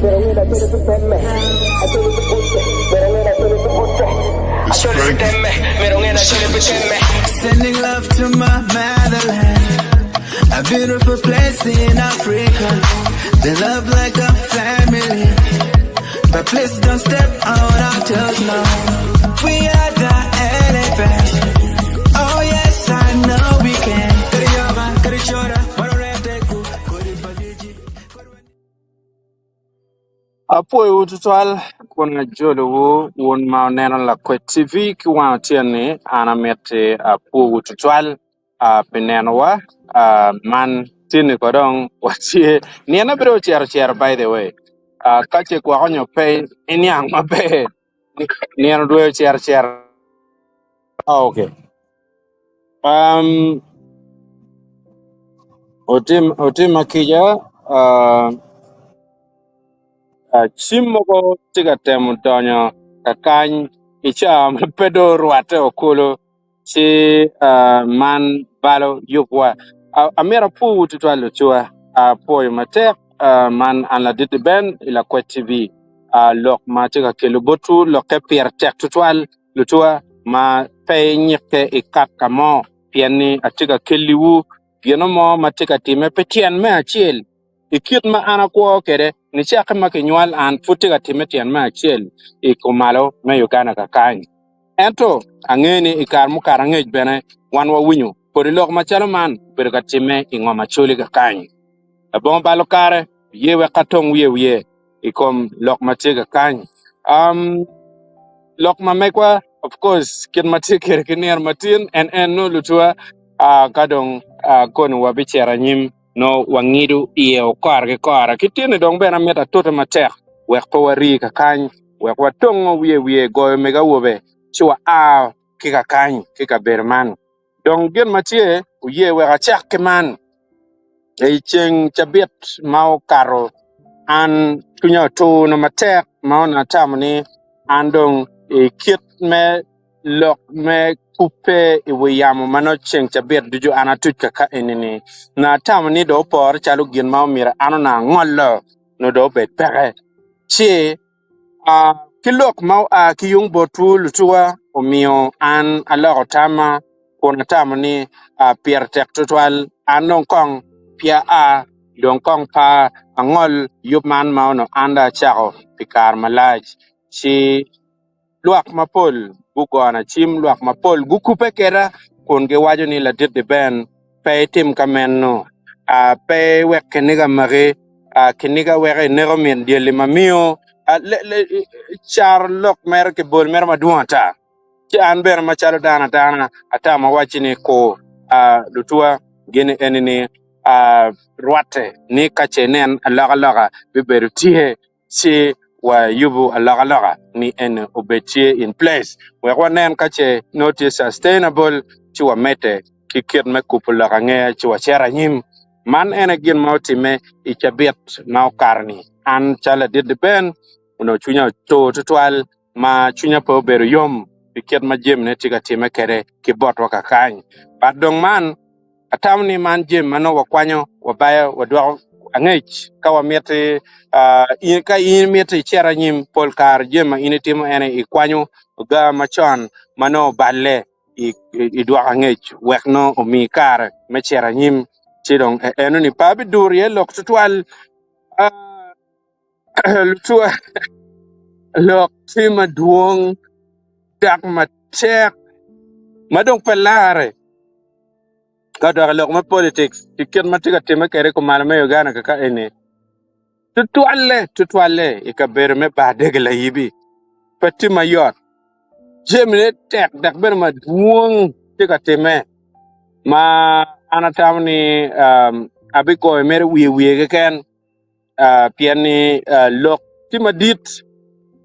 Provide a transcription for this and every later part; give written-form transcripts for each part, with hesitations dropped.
Sending love to my motherland, a beautiful place in Africa. They love like a family, but please don't step on our toes now. We are the elephants. Oh yes, I know we can. Apo ututual kuna jolo wo won ma neno la kwe TV ki wan tiene ana mete apo ututual peneno wa man tini kodong watie niana bro cher by the way kache kwa honyo pay inyang mabe niana do cher okay otim akija chimoko tiga temu donyo kakany icha pedo ruate okolo chi man balo yukwa amera pu tutwalo chua po mate man an la dit ben ila kwa TV lok ma tiga kelo botu lok ke pier tek tutwal lutua ma pe nyike ikat kamo piani atiga keliwu piano mo matika time petian me achiel ikit ma ana ko kere ni chaka makinywal an futiga timetian ma achiel ikumalo me Uganda kakany ento angeni ikar mukara ngej bene wan wa winyo porilok machalo man berga time ingoma chuli kakany abong balo kare yewe katong wiye ikom lok matiga kany lok mamekwa of course kin matikere kinir matin en no lutua kadong kon wabichera nyim no wangidu iye okar ke kara kitine dong bena meta tota matek wek po wari ka kany wek watongo wiye goyo mega wobe chwa kika kany kika berman dong gen matie uye wek achak keman e cheng chabet mau karo an tunya to no matek mau na tamni andong e kit me lok me kupe iwiyamo mano cheng chabet duju anatuka ka enini na tamni do por chalu gin mau mira ano na ngollo no do bet pere chi kilok mau kiyung botu lutua omio an aloro tama kona tamni pier tek tutwal anong kong pia dong kong pa angol yupman mau no anda chako pikar malaj chi luak mapol bugona chim luak mapol gukupe kera konge wajo ni la dit de ben pe tim kameno pe wek keniga mare keniga wek nego men de le mamio le char lok mer ke bol mer maduanta ci an ber ma chalo dana ata ma wachini ko lutua gene enini ruate ni kache nen alaga biberu tie si wa yubu alaga ni en obetie in place we wanen kache notice sustainable ci wa mete kikir me kupula nge ci wa chera nyim man ena gin mautime ikabet mau karni an chala did ben uno chunya to tutwal ma chunya po beru yom iket ma jem ne tiga time kere ki bot waka kany badong man atamni man jem mano wakwanyo wabaya wadwa angech kawa mete in mete chera nyim polkar jem ine timo ene ikwanyo ga machon mano balle idwa angech wekno omi kar me chera nyim chidong eno ni pabi durie lok tutwal lutua lok tima duong dak matek madong pelare kada lok ma politics tiket matiga tema kere ko malame Uganda ka ene tutwalle ikaber me ba degla yibi pati mayot jemne tek dak ber ma duong tiga teme ma anatamni abiko mere wiye ken piani lok timadit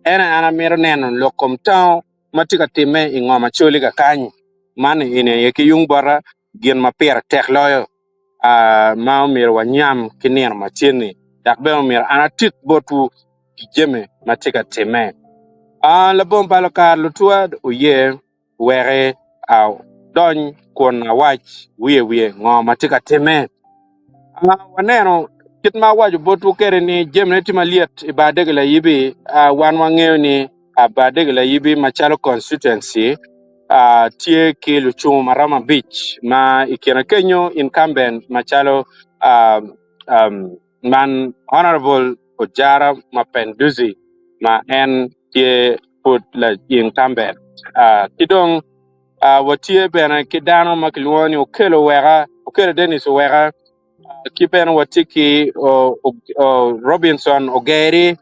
ana mero neno lokom tao matika time ingoma choli ka kany man ine yeki yung bara gien ma per tek loyo ma mir wanyam kinir machini dakbe mir anatit botu gijeme matika time la bomba lo kar lutua uye were don kon wach wiye ngoma matika time waneno kit ma waju botu kere ni jemne ti maliet ba de la yibi wan wangeo ni ba de la yibi machalo constituency tie ki luchung marama beach ma ikena kenyo incumbent machalo man honorable Ojara Mapenduzi ma en tie put la incumbent kidong watie bena kidano makilwoni okelo Dennis wega kipen watiki Robinson Ogeri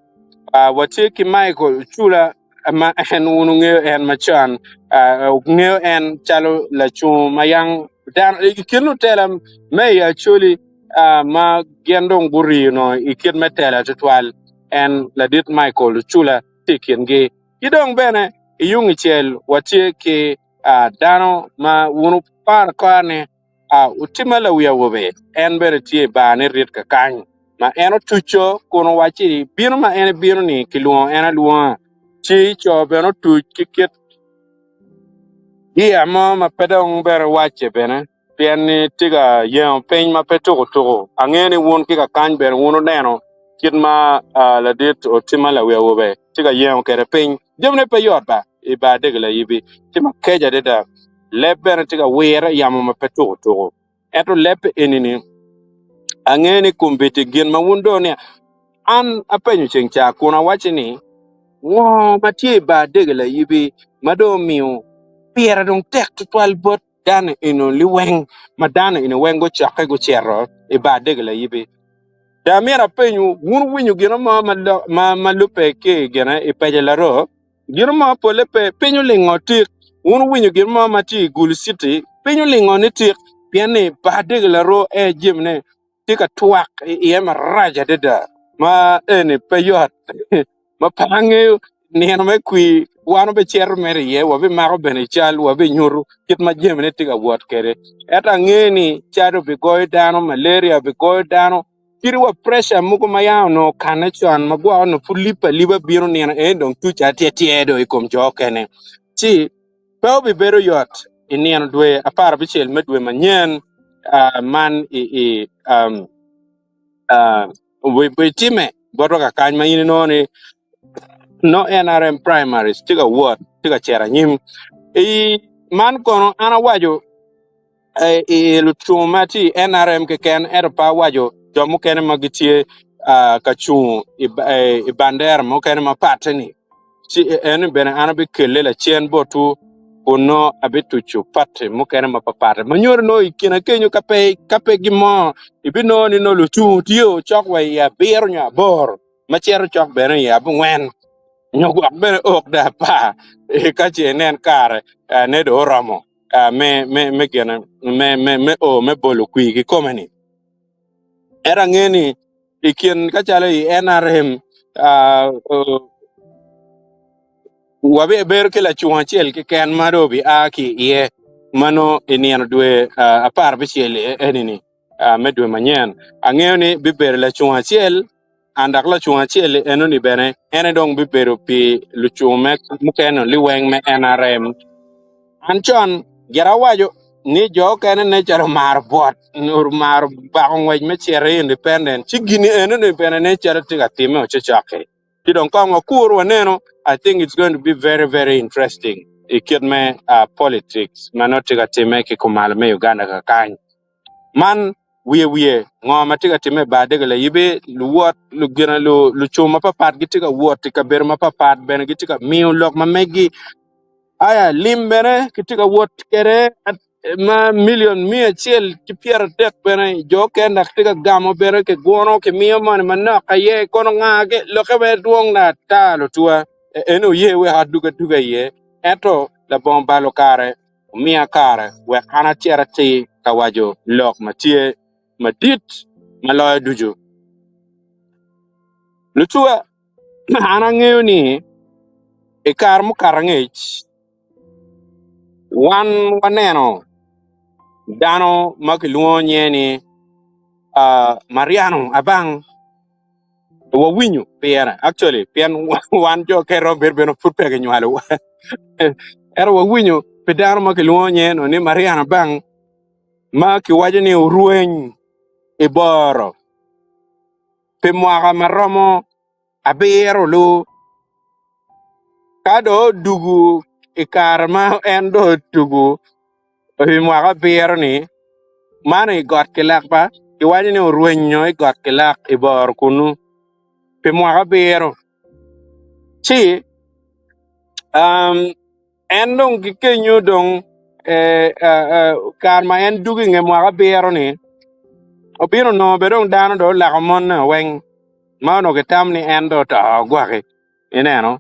watiki Michael Chula ma en ununge en machan ngeo en chalo la chu mayang dan ikinu tela may actually ma gendong guri no ikid metela tutwal en la dit Michael Chula tikin gi kidong bene yung chel watiki dano ma unu par kane utimala wiya wobe en bere tie ba ne rit ka kan ma eno tucho kono wachi bino ma en bino ni kiluo ena luo chi cho beno tu kiket ya ma pedong bere wache bene pien ni tiga yen pen ma peto to angene won ki ka kan bere wono neno kit ma la dit utimala wiya wobe tiga yen kere pen jemne pe yota e ba de la yibi tima keja de da lebere tiga wera yamo ma peto to eto lep enini angene kumbete gen ma wundo ne an apenyu chencha kuna wachini wo matie ba degla yibi mado miu piera dong tek twal bot dan ino liweng madana ino wengo chaka go chero e ba degla yibi da mera penyu wun winyu gina ma lupe ke gina e peje la ro gina ma polepe penyu lingoti wun winyu gina ma mati gul city penyu lingoni tik piane ba degla ro e jimne tika twak e ma raja deda ma ene peyot ma pange ni me kui wano be cher mere ye wa be mago bene chal wa be nyuru kit ma jemne tika wot kere eta ngeni chado be goy dano malaria be goy dano kiri wa pressure muko mayao no connection magwa no fulipa liba biro ni e dong tu cha tie do ikom jokene chi pe be bero yot inian dwe apara bichel medwe manyen man we time bodo ka kan ma yin no ni no NRM primaries tiga ward tiga chera nyim man kono ana wajo lutumati NRM ke ken erpa wajo jomu ken magitie ka chu bander mo ken ma pateni si en ben ana be kele la chen botu uno abitu chu pate mo ken ma papare manyor no ikina kenyo kape gimo ibino ni no lutu tio chokwe ya birnya bor ma chero chok bere ya bwen nyogwa bere ok da pa ka chenen kare ne do ramo me gena me bolo kwi ki komeni era ngeni ikin ka chale i NRM wabe ber ke la chuan chel ke kan marobi aki ye mano enian dwe apar bi chel enini medwe manyen angeni bi ber la chuan chel andak la chuan chel enoni bene ene dong bi beru pi lu chume mukeno liweng me NRM anchon garawajo ni jo kene ne charo mar bot nur mar baong wej me chere independent chigini enoni bene ne charo tiga time o chachake kidong kongo kur waneno I think it's going to be very, very interesting. Ikit me politics, manotiga time ki kumal me Uganda kakany. Man we ngo matiga time badega la yibe luwat lu gina lu chuma papat gitiga wat tika berma papat ben gitiga miu lok ma megi aya limbere gitiga wat kere at ma million mia chiel ki pier tek bene jo ke nak tiga gamo bere ke gono ke mia man manna kaye kono ngage lo ke be duong na ta lo tua eno ye we duga ye eto la bombalo kare mia kare we ana tiara ti kawajo lok matie madit maloy duju lutua ana ngeo ni e kar mu karangech wan waneno dano makiluo nyeni Mariano abang wo winyu piera actually pian wan jo ke robert beno fupe ke nywalo era wo winyu pedaro makiluo nyeno ni Mariano bang ma ki wajeni urueny iboro pe mwaga maromo abero lu kado dugu ikarma endo dugu pe mwaga bero ni mane got kelak pa iwani ne ruenyo got kelak ibor kunu pe mwaga bero chi endong gikenyo dong karma en dugu nge mwaga bero ni obiro no bedong dano do lagamon weng mano ke tamni endo ta gwake ineno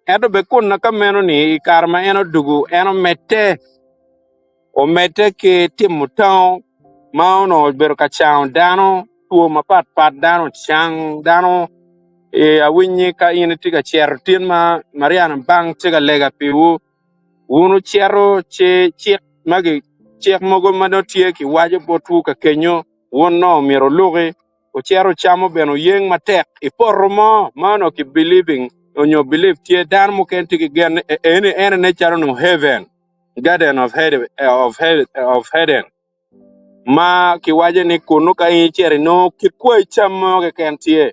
edo be kun na kameno ni karma eno dugu eno mete o mete ke timutao mano bero ka chang dano tuo mapat pat dano chang dano awinyi ka ine tiga cher tin ma mariana bang tiga lega piu unu chero che chek magi chek mogo mano tie ki waje botu ka kenyo wono miro lugi o chero chamo beno yeng matek iporomo mano ki believing on your belief tie dan mo ken tigi gen ene ne charo no heaven garden of heaven of heaven ma ki waje ni kunu ka i chere no ki kwe chamo ke ken tie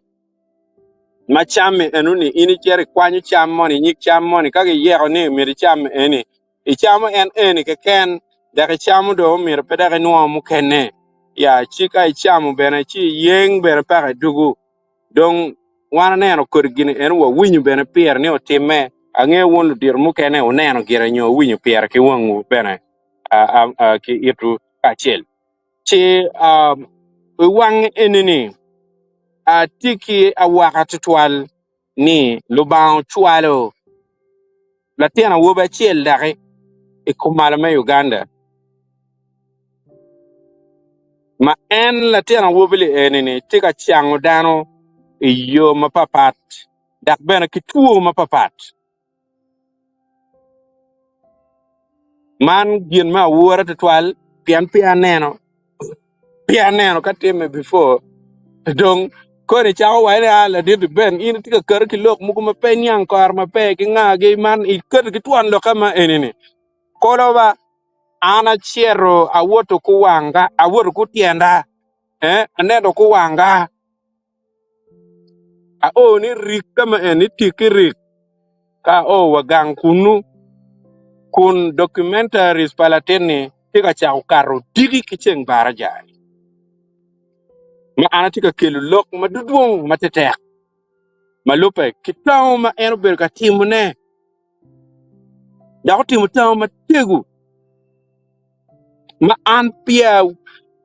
ma chame enuni ini chere kwanyu chamo ni nyik chamo ni kage yego ni mi cham eni ichamo en eni ke ken da ke chamo do mi peda ke no mu kenne ya chika ichamo bena chi yeng bena pa dugu dong wana neno kurgini en wa winyu bena pier ni otime ange won dir mu kene o neno gira nyo winyu pier ki wangu bena ki itu kachel chi wang enini a tiki a wakati twal ni lubang twalo la tena woba chiel dake ikumala me Uganda ma en la tena wobili enini tika chango dano iyo mapapat dak bena kituo mapapat man gin ma wora twal pian neno katime before dong ko ne chawo wa la dit ben in tika kar ki lok muko ma pe nyang kar ma pe ki nga ge man i kar ki tuan lo kama enini kolo ba ana chiero awoto ku wanga awoto ku tienda anedo ku wanga a o ni rik kama eni tikirik ka o wagang kunu kun documentaries palateni tika chawo karo digi kicheng baraja ma ana tika kelu lok ma dudwong ma tetek malupe kitao ma eno ber ka timune ya timu tao ma tegu ma an pia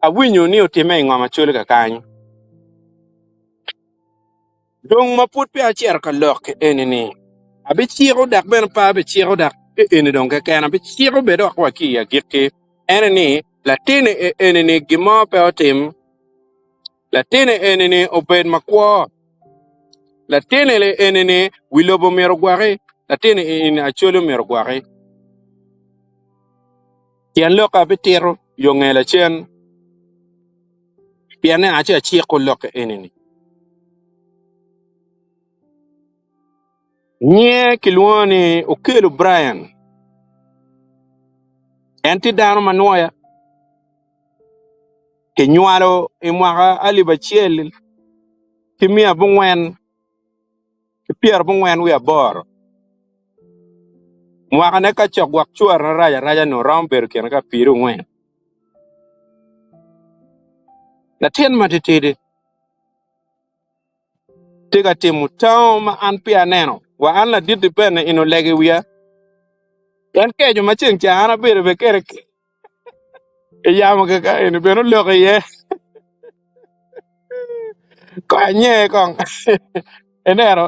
a winyo ni otime ngama chule ka kanyo dong ma put pia cher ka lok enini abi chiro dak ben pa be chiro dak eni dong ka kana abi chiro be dok wa ki ya gike enini latine enini gimo pe otim latine enini obed makwo latine le enini wilobo mero gware latine enini acholo mero gware tian lok abi tiro yongela chen piane ache chi ko lok enini nye kilwani okelo Brian enti dano manoya ke nywalo imwaga alibachiel kimia bungwen ke pier bungwen wi abor mwaga ne ka chogwak chuar na raja no romber ken ka piru ngwen na ten matitidi tiga timu tao ma an pia neno wa an la didi bene ino lege wia en kejo maching cha ana bere be kere e yama ka ino beno loge ye ko nye kong enero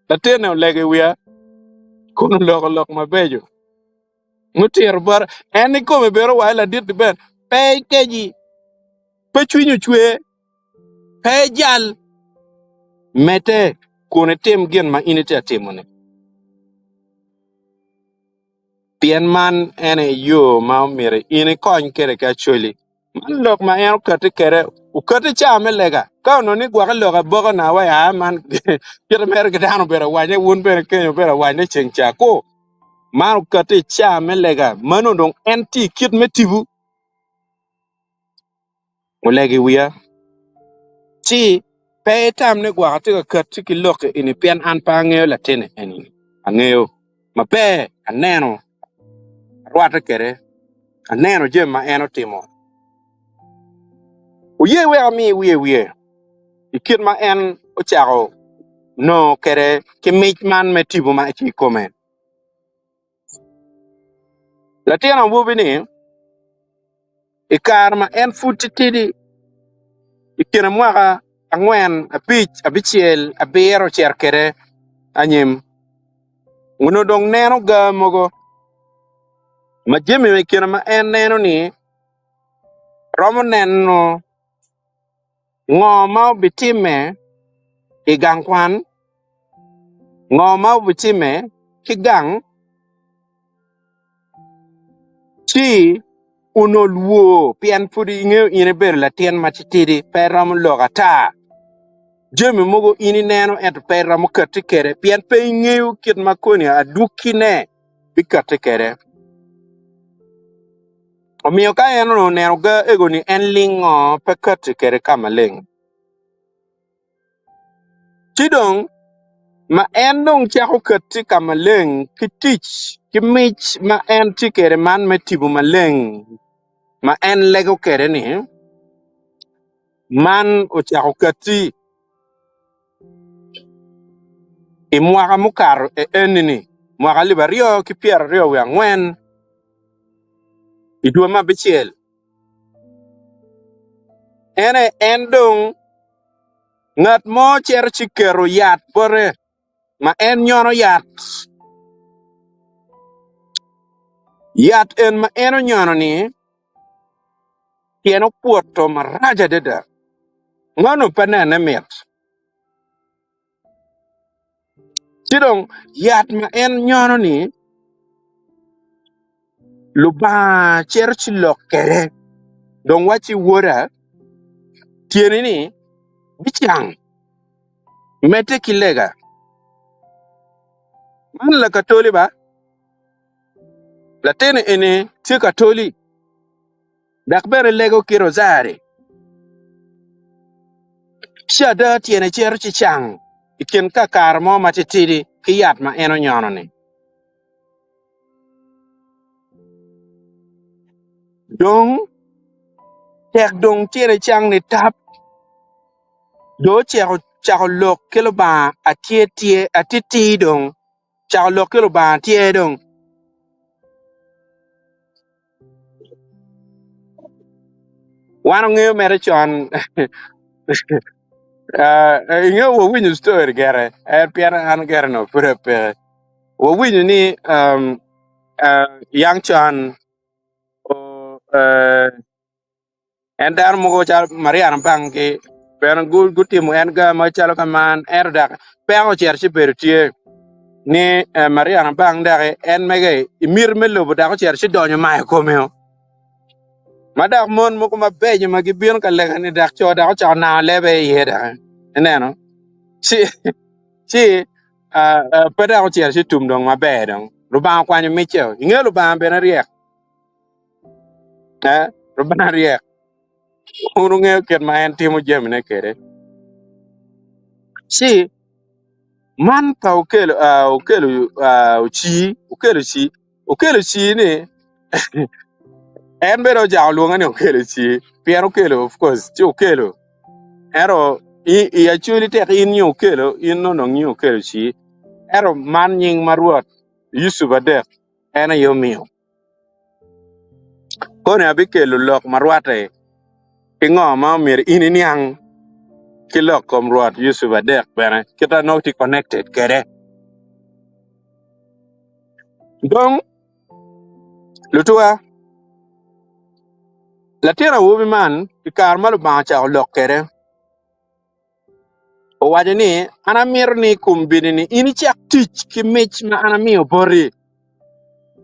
la tene lege wia kuno lok ma bejo mutir bar eni ko me bero wa la didi ben pe keji pe chwinyo chwe pe jal mete kone tem gen ma inite atimone pien man ene yo ma mere ine kony kere ka choli man lok ma en kate kere u kate chame lega ka no ni gwa loga boga na wa ya man kere mer ga dano bera wa ne won bera kenyo bera wa ne chencha ko man kate chame lega mano dong enti kit metibu o legi wiya chi pe tam ne gwa te ka ti ki lok ini pian an pa ngeo la tene eni angeo ma pe aneno rwata kere aneno je ma eno timo uye we ami we ikit ma en o chao no kere ki mich man me tibu ma chi komen la tena wubi ni ikar ma en futi tidi ikira mwaka angwen apich abichiel abiro cher kere anyim nguno dong neno ga mogo ma jemi me kira ma en neno ni romo neno ngo ma bitime igang kwan ngo ma bitime kigang chi uno luo pian pudi ingeo ine ber la tien matitidi per romo loga ta jemi mogo ini neno et per romo kati kere pian pe ingeo kit makoni adukine bikati kere omiyo ka en no neno ga ego ni en lingo pe kati kere kamaling tidong ma en dong chako kati kamaling kitich kimich ma en tikere man metibu maleng ma en lego kere ni man o chako kati imwaka mukar enini mwaka libario kipier rio we angwen idua ma bichiel ene en dong ngat mo cher chikero yat pore ma en nyono yat en ma eno nyono ni tieno puoto maraja deda ngono panene mit tidong yat ma en nyono ni luba cher chilok kere dong wachi wora tieni ni bichang mete kilega man la katoli ba la tene ene ti katoli dakbere lego kirozari shada tiene cher chichang ikin ka karmo matitidi kiyat ma eno nyono ni dong tek dong tiene chang ni tap do chako lok kilo ba atiti dong chako lok kilo ba tie dong wano ngeo mere chon ngeo wo winyu story gere piana an gere no pure pe wo winyu ni yang chan o en dar mo chal marian bang ke pen gutimu en ga ma chalo kaman erdak pengo cherchi bertie ni marian bang dare en mege imir melo boda ko cherchi donyo mai komeo madak mon mo ko mabeje magibion ka lega ni dak choda ko chana lebe yeda eneno si pada ko cherchi tum dong mabe dong ruba kwani michel ingelo ba ben riek ruba riek urunge ket ma en timo jemne kere si man ka okelo chi ni en bero jaw luonga ni okelo chi piero okelo of course ti okelo ero I actually tek in ni okelo in no ngi okelo chi ero man nying maruot Yusuf Adek ena yo miyo kone abikelo lok marwate tingo ma mir ini niang kilok kom ruot Yusuf Adek bene kita no ti connected kere dong lutua la tera wobi man ikar malu ba cha lok kere o wajani ana mir ni kumbini ni ini chak tich ki mech ma ana miyo bori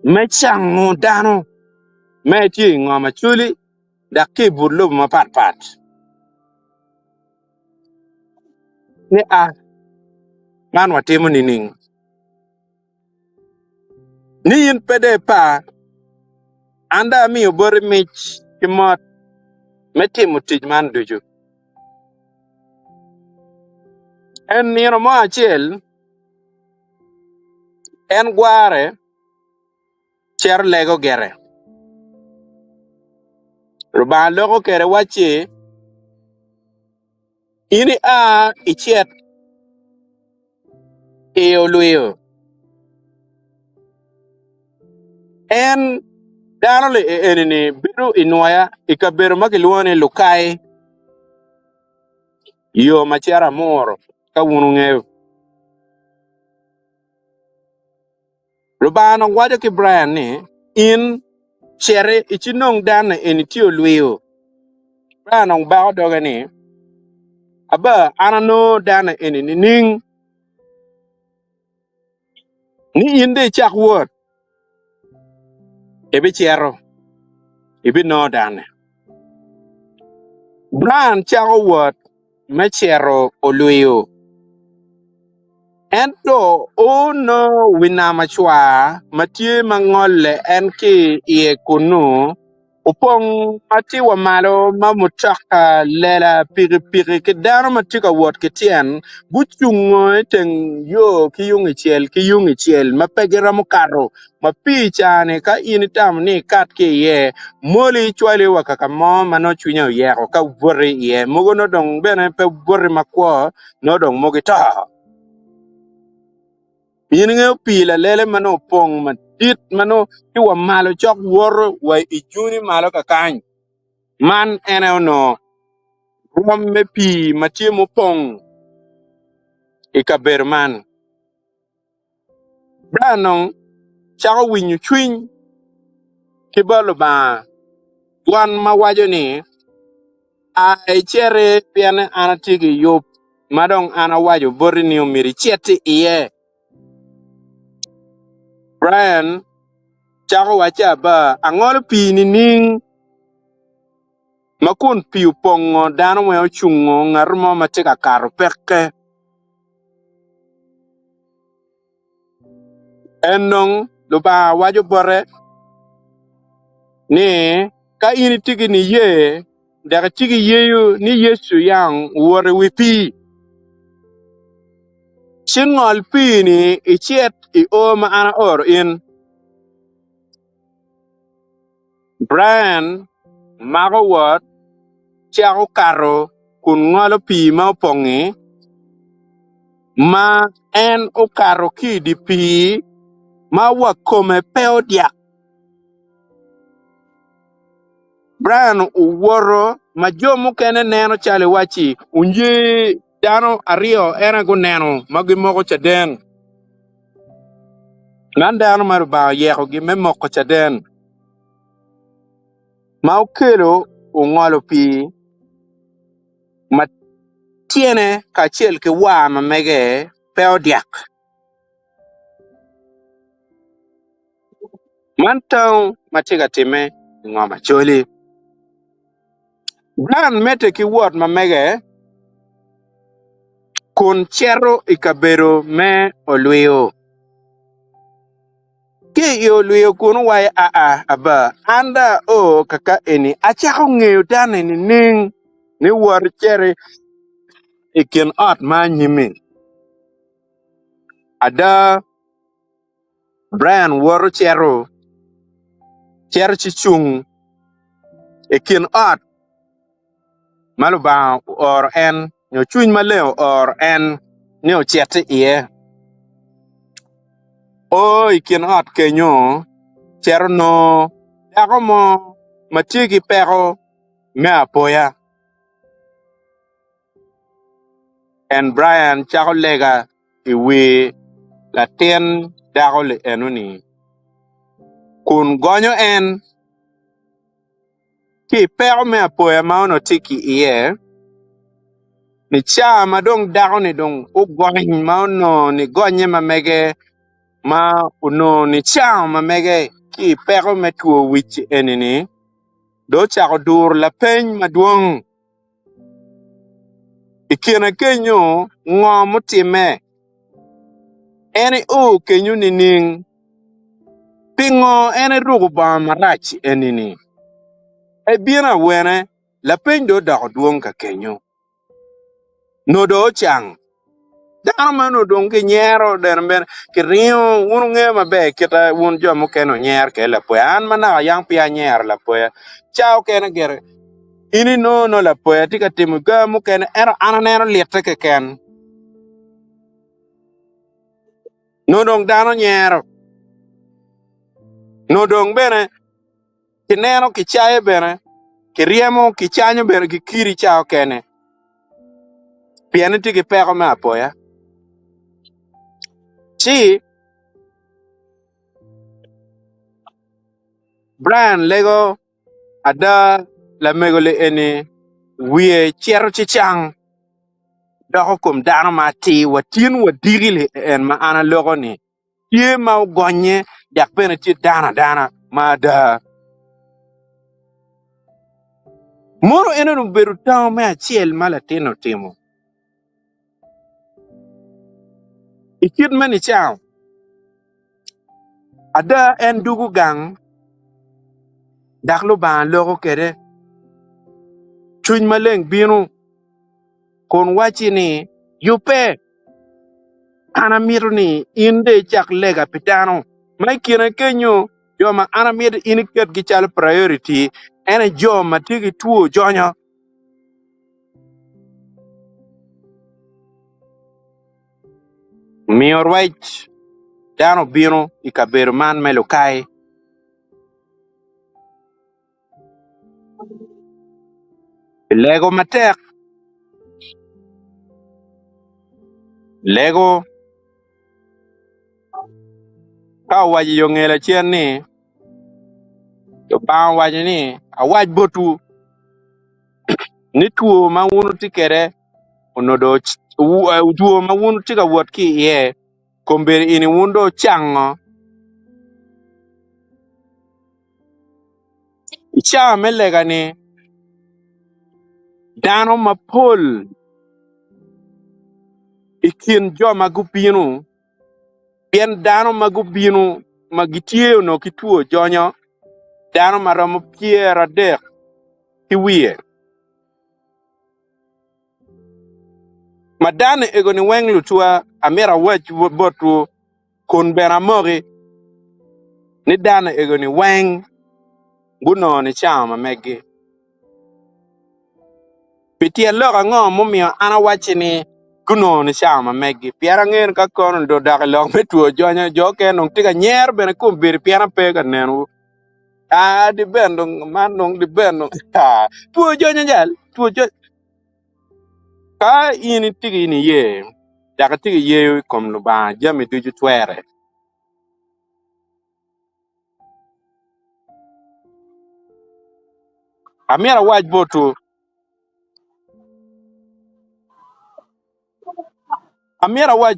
mechang dano mechi ngoma chuli daki burlo ma pat ni man watimu ni ning ni in pede pa anda miyo bori mech ki mot metimu tich man duju en nino mo achiel en gware cher lego gere ruban loko kere wachi ini a ichet iyo luyo en dano le enini biru inwaya ikaberu makiluone lukai yo machera moro ka wunu ng'eyo rubano wajo ki Brian ni in chere ichinong dana eni tiyo luyo Brian ong bao doge ni aba anano dana eni ning ni inde chak wot ebe chero ebe no dana Brian chako wot me chero oluyo ento uno winama chwa matie mangole enki ie kunu upong mati wa malo mamutaka lela piri ke dano matika wot ketien buchungo teng yo kiyungi chiel mapegera mukaro mapicha ne ka initam ni kat ke ye moli chwale wakaka mo mano chunya ye ka bori ye mugo no dong bene pe bori makwo no dong mogita yinge pila lele mano pong madit mano ti wa malo chok wor wa ichuni malo kakany man ene no rom me pi matie mo pong ikaber man branong chako winyu chwiny kibalo ba wan mawajo ni a chere piane anatigi yop madong anawajo bori ni umiri cheti iye Brian chako wacha ba angol pi ni ning makun pi upongo dano we ochungo ngarmo matika karo peke enong luba wajo bore ni ka ini tigi ni ye daga tigi yeyu ni Yesu yang wore wipi chingol pi ni ichet I o ma ana or in Brian mago wat chako karo kun ngolo pi ma upongi ma en o karo ki di pi ma wakome peo dia Brian uworo ma jomo kene neno chale wachi unji dano ario ena go neno magi moko chaden nan dano maru ba yeko gi me moko chaden ma ukelo ungolo pi ma tiene ka chel ke wa ma mege peo diak mantang matiga time ngoma choli Brian mete ki wot ma mege kun chero ikabero me olweo ke yo luyo kun wai aba anda o kaka eni achako ng'eyo dane ni ning ni war chere ikin ot ma nyimi ada Brian waro chero chichung ikin ot maluba or en nyo chuny maleo or en ni ochete iye o ikin ot kenyo chero no yako mo matigi peko me apoya en Brian chako lega iwi latin dako le enuni kun gonyo en ki peko me apoya maono tiki iye ni cha madong dako ni dong ugony maono ni gonye mamege ma uno ni cha mamege ki peko me tuo wich enini do chako dur la peny maduong ikina kenyo ngom time eni o kenyo ni ning pingo ene rugo ba marach enini e biena la peny do dako duong ka kenyo no do chang dano mano dong ke nyero den ben ke rio unu nge mabe kita un jo mo keno nyer ke la po an mana yang pia nyer la po chao ke na ger ini no la po ti ka timu ga mo ken era ananero liete ke ken no dong dano nyero no dong bene ke neno ke chaye bene ke riemo ke chanyo bene ke kiri chao kene piani ti ke peko ma po ya chi Brian Lego ada la megole ene wie chero chichang doko kum dano ma ti watin wadigil en ma ana logo ni tie ma gonye dak pene ti dana ma da moro ene no beru taw me achiel malatino timo ikit mani chao ada en dugu gang dak lo ban logo kede chuny maleng binu kon wachi ni yupe ana miru ni inde chak lega pitano mai kina kenyo yo ma ana miru iniket gichal priority ene jo ma tigi tuo jonyo mior waich dano binu ikaberu man melukai lego matek lego ka waji yo ngela chien ni to ba waji ni awaj botu ni tuo ma wunu tikere onodo tuo ma wunu tika wot ki ye komber ini wundo chango icha melega ni dano mapol ikin jo magupinu bien dano magupinu magitie no kituo jonyo dano maromo piera dek kiwie madane ego ni weng lutua amera wech botu kun bena mogi ni dane ego ni weng guno ni chama megi pitie loka ngo mumio ana wachi ni guno ni chama megi piera ngir ka kono do dak lok metuo jonyo joke nong tika nyer bene kumbir piera pega nenu di bendong manong di bendong tuo jonyo jal tuo jo ka ini tigi ini ye daga tigi ye kom no ba jami tuju twere amira waj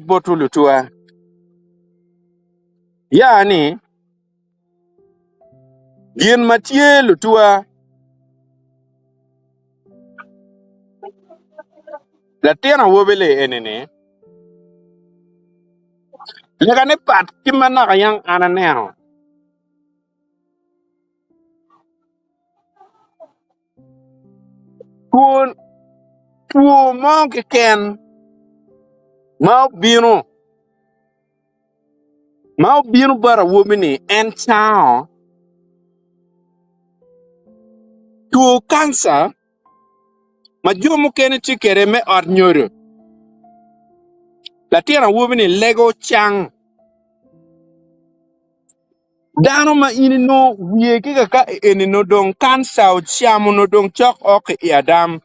botu lutua yani gin matie lutua la tena wobele enene lega ne pat kimana kayang ananeo tuo tuo mo ke ken ma binu bara wobini en chao tuo kansa ma jomo kene tikere me or nyoro la tena wobini lego chang dano ma ini no wie kika ka eni no dong kansa o chiamo no dong chok ok i adam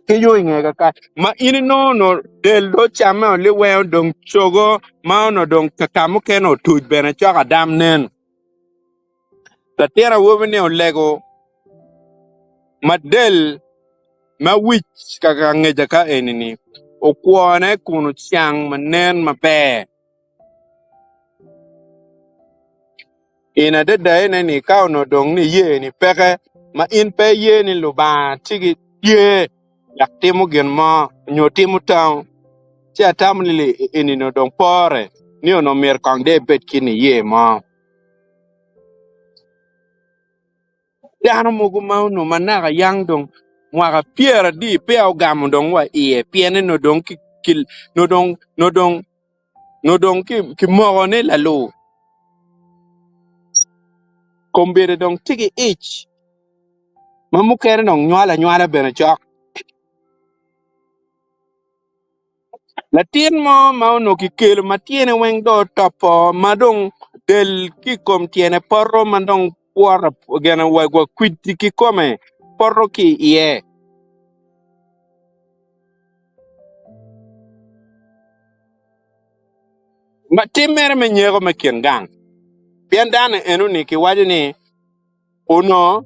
ke yo inge ka ma ini no del do chama le we dong chogo ma no dong kakamu ke no tuj bene chok adam nen la tena wobini o lego ma del ma wich kaka ngeja ka eni ni o kuone kunu chiang ma nen ma pe ina de da ene ni ka no dong ni ye ni peke ma in pe ye ni luba tigi ye yak timu gen ma nyo timu tang chi atam ni li eni no dong pore ni ono mer kang de bet kini ye ma dano mugu ma no manaka yang dong mwaga piera di pe au gam dong wa ie piene no dong ki no dong ki mogone la lo kombere dong tigi ich mamu kere dong nyala bene chok la tien mo ma no ki kel ma tiene weng do topo ma dong del ki kom tiene porro ma dong kwara gena wa gwa kwiti ki kome porro ki ie ma timere me nyego me kien gang pien dane enu ni ki waji ni uno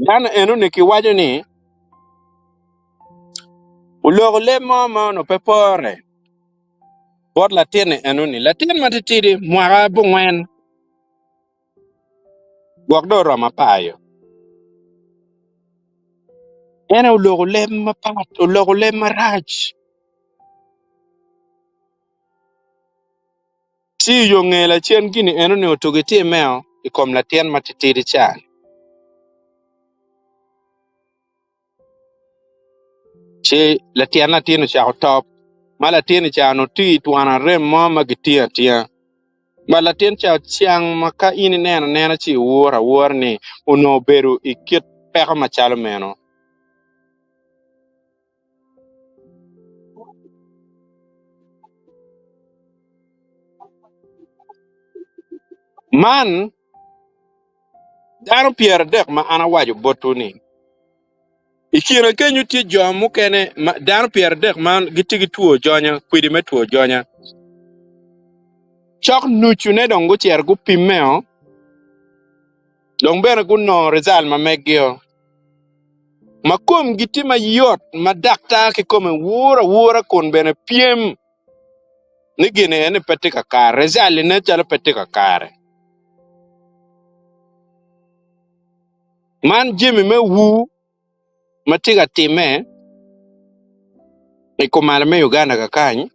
dane enu ni ki waji ni ulogo le mo ma no pepore bot la tiene enu ni la tien ma titidi mwaga bungwen gwak do roma payo ena ulogo le ma pat ulogo le ma raj ti yo ngela chien gini enu ni utugiti meo ikom la tien ma titidi chan che la tiene cha top ma la tiene cha no ti tuana rem mo ma gitia tia ma la tien cha chiang ma ka ini nena chi wora ni uno beru ikit peka ma chalo meno man dano pier dek ma ana waju botuni ikira kenyu ti jomu kene dano pier dek man gitigi tuo jonya kwidi me tuo jonya chok nuchu ne dong go chier gu pimeo dong bere gu no result ma megio makom giti ma yot ma dakta ke kome wura kon bene piem ni gine ene petika kar result ne chalo petika kare man jimi me wu matiga time ikumala me Uganda kakany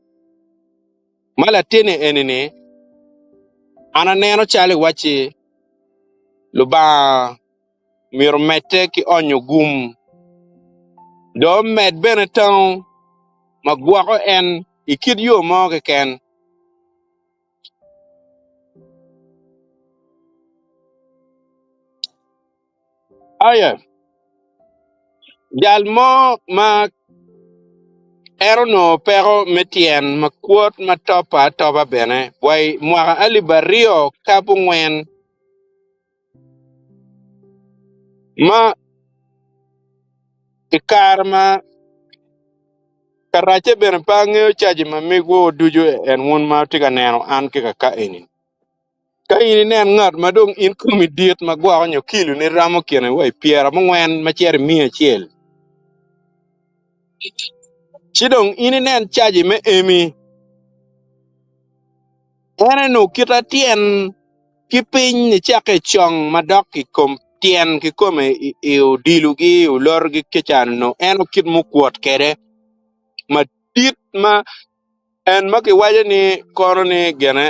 mala tene enene ana neno chale wachi luba mirmete ki onyo gum do med bene tong magwako en ikid yo mo ke ken aya jal mo ma ero no pero metien makwot topa bene wai mwaga ali barrio kapu ngwen ma ikar ma karache bene pa ngeo chaji ma migwo dujo en won ma tiga neno an kika ka eni ka ini nen ngat madong in kumi diet ma gwa nyo kilu ni ramo kene wai piera mo ngwen ma cher mia chiel chidong ini nen chaji me emi ene no kita tien ki piny ni chake chong madok ki kom tien ki kome i dilu gi ulor gi kechan no eno kit mukwot kede ma dit ma en ma ki waje ni kono ni gene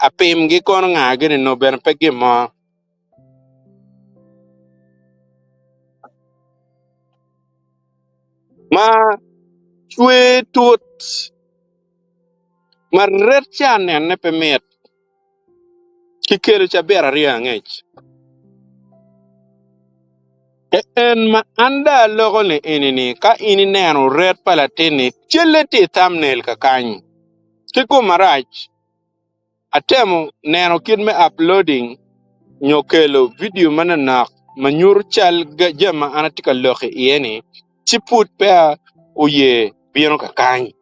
apim gi kono nga gini no ben pegi mo ma chwe tut ma ret chan ne pe met ki kere cha bera ria ngech en ma anda logo ni inini ka ini neno red palatini chile ti thumbnail ka kanyi kiko marach atemo neno kid me uploading nyokelo video mana manyur chal ga jama anatika loke ieni chiput pe uye bieno ka kanyi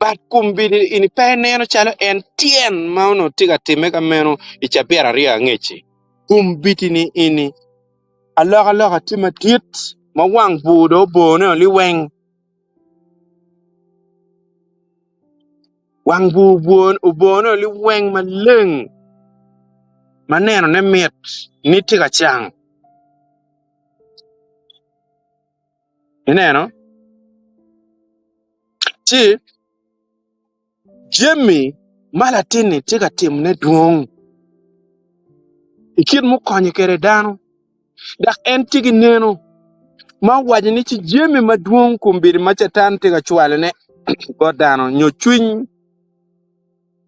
bat kumbidi ini pe neno chalo en tien mauno tiga time ka meno ichapera ria ngechi kumbiti ni ini aloka tima tit mawang budo bono li weng wang bu buon ubono li weng maleng maneno ne miet ni tiga chang ineno chi Jimmy malatini tika tim ne duong ikit mu konye kere dano dak en tigi neno ma wajini ci jemi ma duong kumbiri machatan tika chwale ne god dano nyo chuny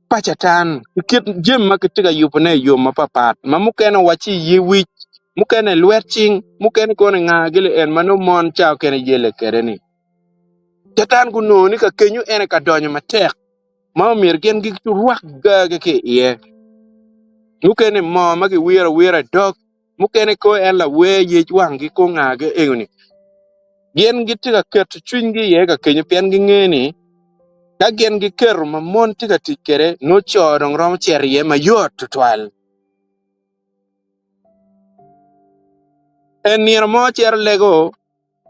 pachatan ikit jem ma tika yupne yo mapapat ma mukene wachi yiwich mukene lwerching mukene kone ngagile en mano mon chao kene yele kere ni chatan kuno ni ka kenyu ene ka donyo matek ma mir gen gi ruak ga ke ye mukene mo ma ki wira dog mukene ko en la we ye wang gi ko ngage enguni gen gi tika ket chuny gi ye ka kenyu pen gi ngeni ka gen gi ker ma mon tika tikere no chodong rom cherie ma yot tutwal en nier mo cher lego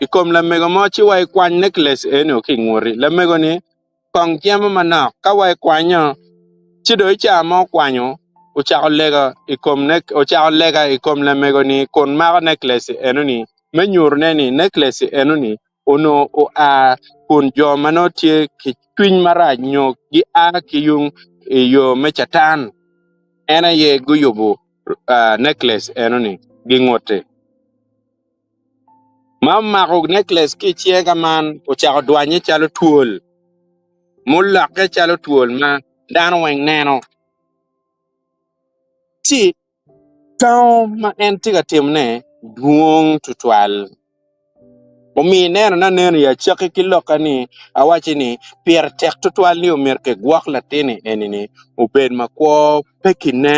ikom la mego mo chi wai kwan necklace eno ki ngori la mego ni kong tiamo mana ka wai kwanyo chido cha mo kwanyo o cha lega ikom nek o cha lega ikom la mego ni kon ma necklace eno ni menyur ne ni necklace eno ni ono o a kun jo mano tie ki twin mara nyo gi a ki yung yo mechatan ena ye guyobo necklace eno ni gi ngote Mama ko necklace ki chiega man o cha dwanye chalo tuol mulla ke chalo tuol ma dan weng neno ti tao ma en tiga timne duong tutwal o mi neno na neno ya chaki kiloka ni awachi ni pier tek tutwal ni o mer ke gwak latini enini o bed ma kwa pekine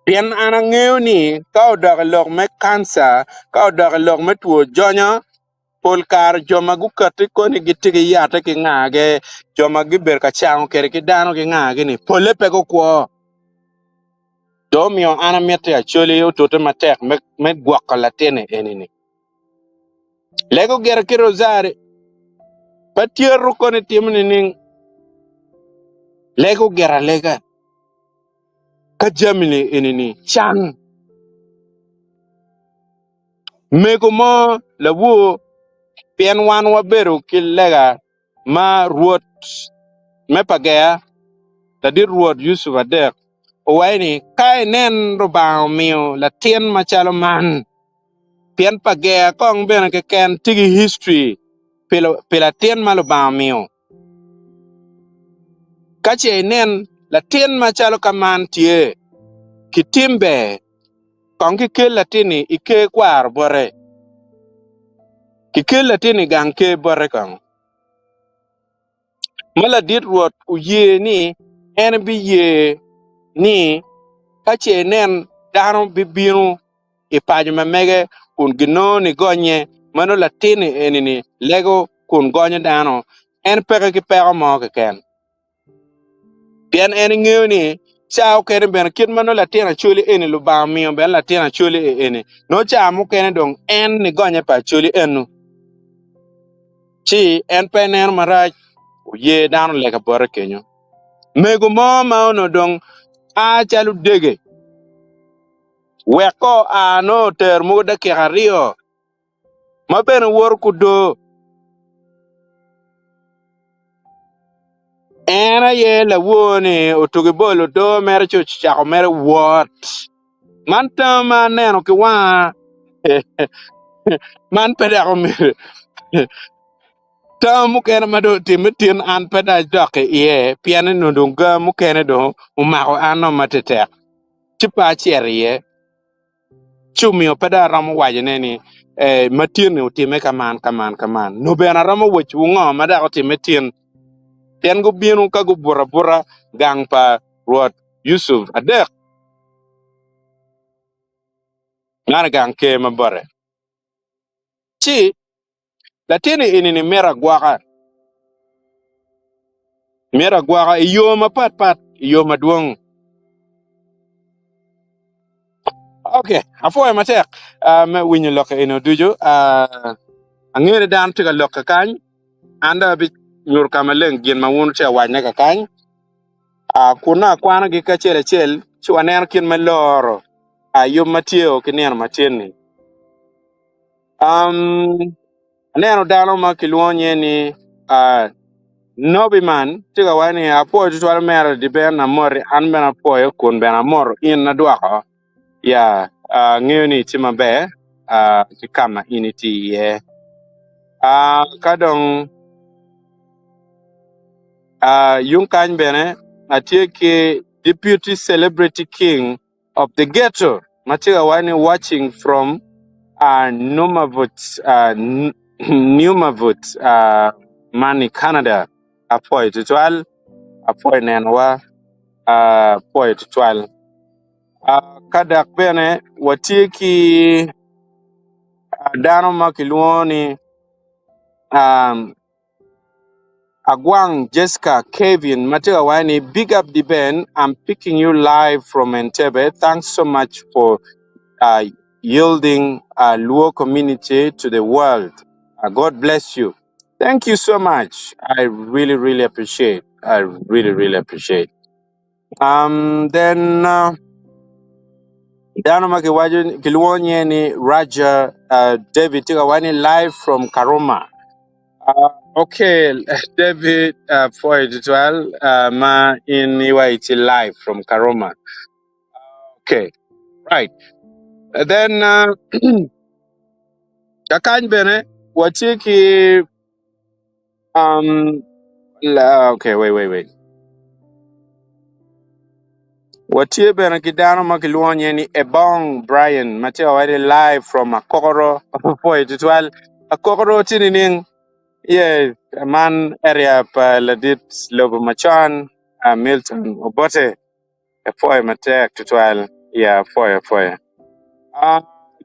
pien ana ngeo ni ka o daga lok me cancer ka o daga lok me tuo jonya pol kar joma gukati koni gitigi yata ki ngage joma giber ka chango kere ki dano ki ngage ni pole pego kwo domio ana mete achole yo tote matek me gwaka latene enini lego gera ki rosari patieru koni timni ning lego gera lega ka jamini enini chan mego mo la wo pien wan waberu ki lega ma ruot me pagea tadir ruot Yusuf Adek Owaini kai nen rubao mio la tien machalo man pien pagea kong bena ke ken tigi history pela tien malo bao mio kache nen la tien machalo kaman tie kitimbe kong ki latini ike kwar bore ki latini gang ke bore kong mala dit ruot uye ni en bi ye ni kache nen dano bibinu ipaji mamege kun gino ni gonye mano latini enini lego kun gonye dano en peke ki peke mo ke ken pien en ngeo ni chao kene ben kit mano latina chuli eni lu ba miyo ben latina chuli eni no cha mu kene dong en ni gonye pa chuli enu chi en pe ner maraj ye dano leka bore kenyo mego mo ma ono dong a chalu dege weko a no ter mu da kirario ma ben wor kudo ena ye la woni otugi bolo do mere chuch chako mere what man tama neno ki wa man peda ko mere tamu kena mado timitin an peda doke ye piane no dunga mu kene do umako ano matete chipa cherie chumio peda ramu waje neni matin utime kaman no bena ramu wachu ngo mada ko timitin pian go bienu ka go bura gang pa ruot Yusuf Adek ngana gang ke mabore chi latini inini mera gwaka iyo mapat iyo maduong okay afo e matek me winyo loka ino dujo angere dan tiga loka kany anda bi nyur kamaleng gien mawunu che wanyne ka kany kuna kwana gi ka chel chwaner kin maloro yo matio kiner matini neno dano ma kilwonye ni no be man tiga wani apo tutwal mer di ben amor an ben apo kun ben amor in na dwako ya ng'eyo ni tima be ti kama initi ye kadong yung kany bene atie ki deputy celebrity king of the ghetto matiga wani watching from Numavut Numavut Mani Canada apoy tutwal apoy nenwa apoy tutwal kadak bene watie ki dano makilwoni Agwang Jessica Kevin Mateo Wani, big up the Ben. I'm picking you live from Entebbe. Thanks so much for yielding Luo community to the world. God bless you. Thank you so much. I really, really appreciate. I really, really appreciate. Then Dano Makiwaju Kilwonye ni Raja David Tigawani live from Karoma. Okay, David for it well, ma in Iwaiti live from Karoma. Okay, right. Then Kakan Bene, Watiki okay, wait. Watie Bene Kidano Makiluanya ni Ebong Brian Mateo already live from Akokoro for it well. Akokoro Tinining. Yes, a man area pa Ladit Lobo Machan, Milton Obote, a foy matek to twirl, yeah, foy.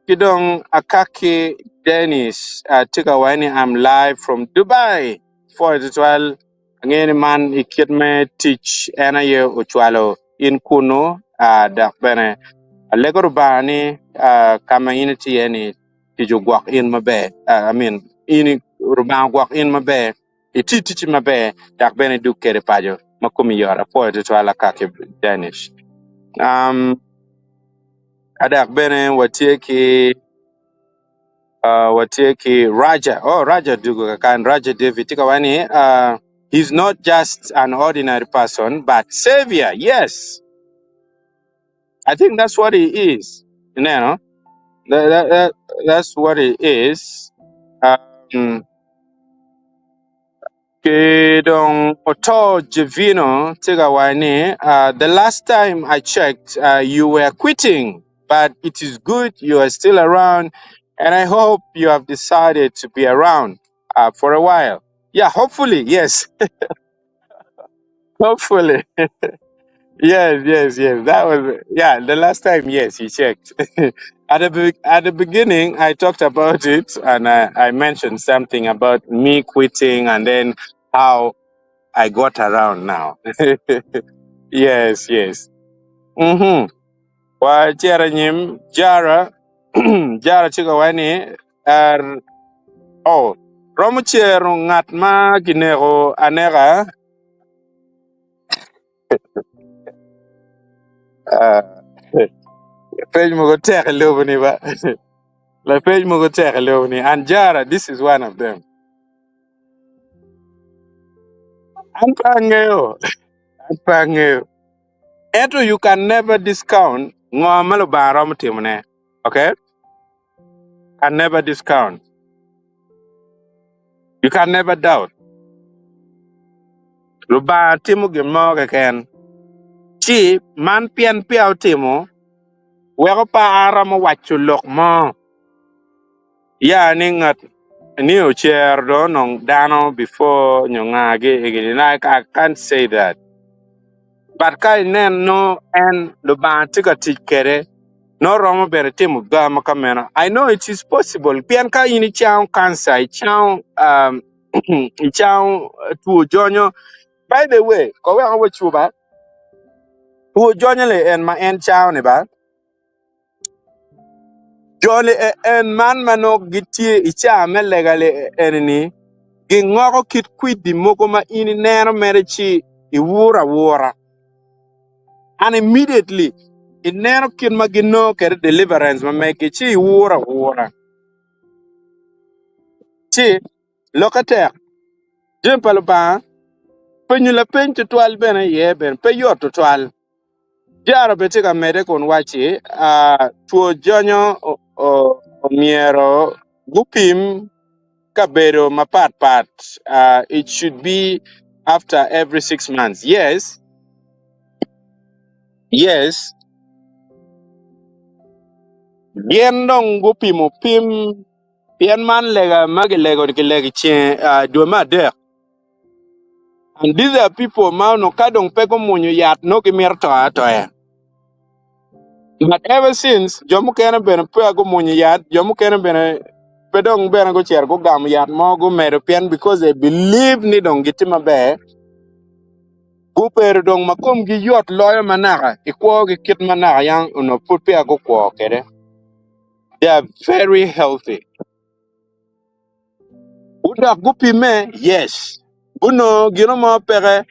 Kidong Akaki Dennis, Tikawani, I'm live from Dubai, foy to twirl. Again, man, he kid me teach Anaye Uchwalo in Kuno, Dakbene, a Lego Bani, Kama Inity any, did you walk in my bed? In Rubang walk in my bed. It teach my bed, Dak Bene do carry pajo, Makumi Yora, for it to Alakaki Danish. Adak Bene, Watieki Raja. Oh, Raja Dugu kan Raja David Tikawani. He's not just an ordinary person, but savior. Yes, I think that's what he is. You know, that's what he is. Kedong Oto Jivino Tigawani, the last time I checked, you were quitting, but it is good you are still around, and I hope you have decided to be around for a while. Yeah, hopefully, yes. Hopefully. Yes. That was, yeah, the last time, yes, you checked. At the beginning, I talked about it, and I mentioned something about me quitting and then how I got around now. Yes. Wa jara nyim jara jara chikawani romu chero ngat ma ginego anega page mo go tek lobni ba la page mo go tek lobni and jara this is one of them. Anpangeo. Eto you can never discount ngomalo ba romu timne. Okay? Can never discount. You can never doubt. Luba timu gimo ken. Chi man pian piao timu. Wego pa aramo wachu lok mo. Ya ningat new chair do nong dano before nyongage again. I can't say that. But kai nen no and luba tika tikere. No romo bere timu gama kamera. I know it is possible. Pian ka ini chao cancer. Chao chao tu jonyo. By the way, ko we an wachu ba. Tu jonyo le en ma en chao ne ba. Jolly en man mano gitie icha melegale enni gingoko kit quid moko ma ini nero merechi iwura and immediately in nero kin magino kere deliverance ma make chi iwura chi lokate jempal ba Penyu la pen to 12 ben ye ben pe yo to 12. Jaro bete ka mede kon wachi tuo jonyo o miero gupim kabero mapat. It should be after every 6 months. Yes. Gendong gupim pim pien man lega magi lego ki legi chen do ma de. And these are people no kadong peko munyo yat no ki merto atoya. But ever since jomu kena bena pe go munyo yat jomu kena bena pedong bena go cher go gam yat mo go mero pien because they believe ni dong gitima be go pero dong makom gi yot loyo manaka ikwo gi kit manaka yang uno put pe go kwo kede. They are very healthy. Uda gupi me, yes. Uno gino mo pere,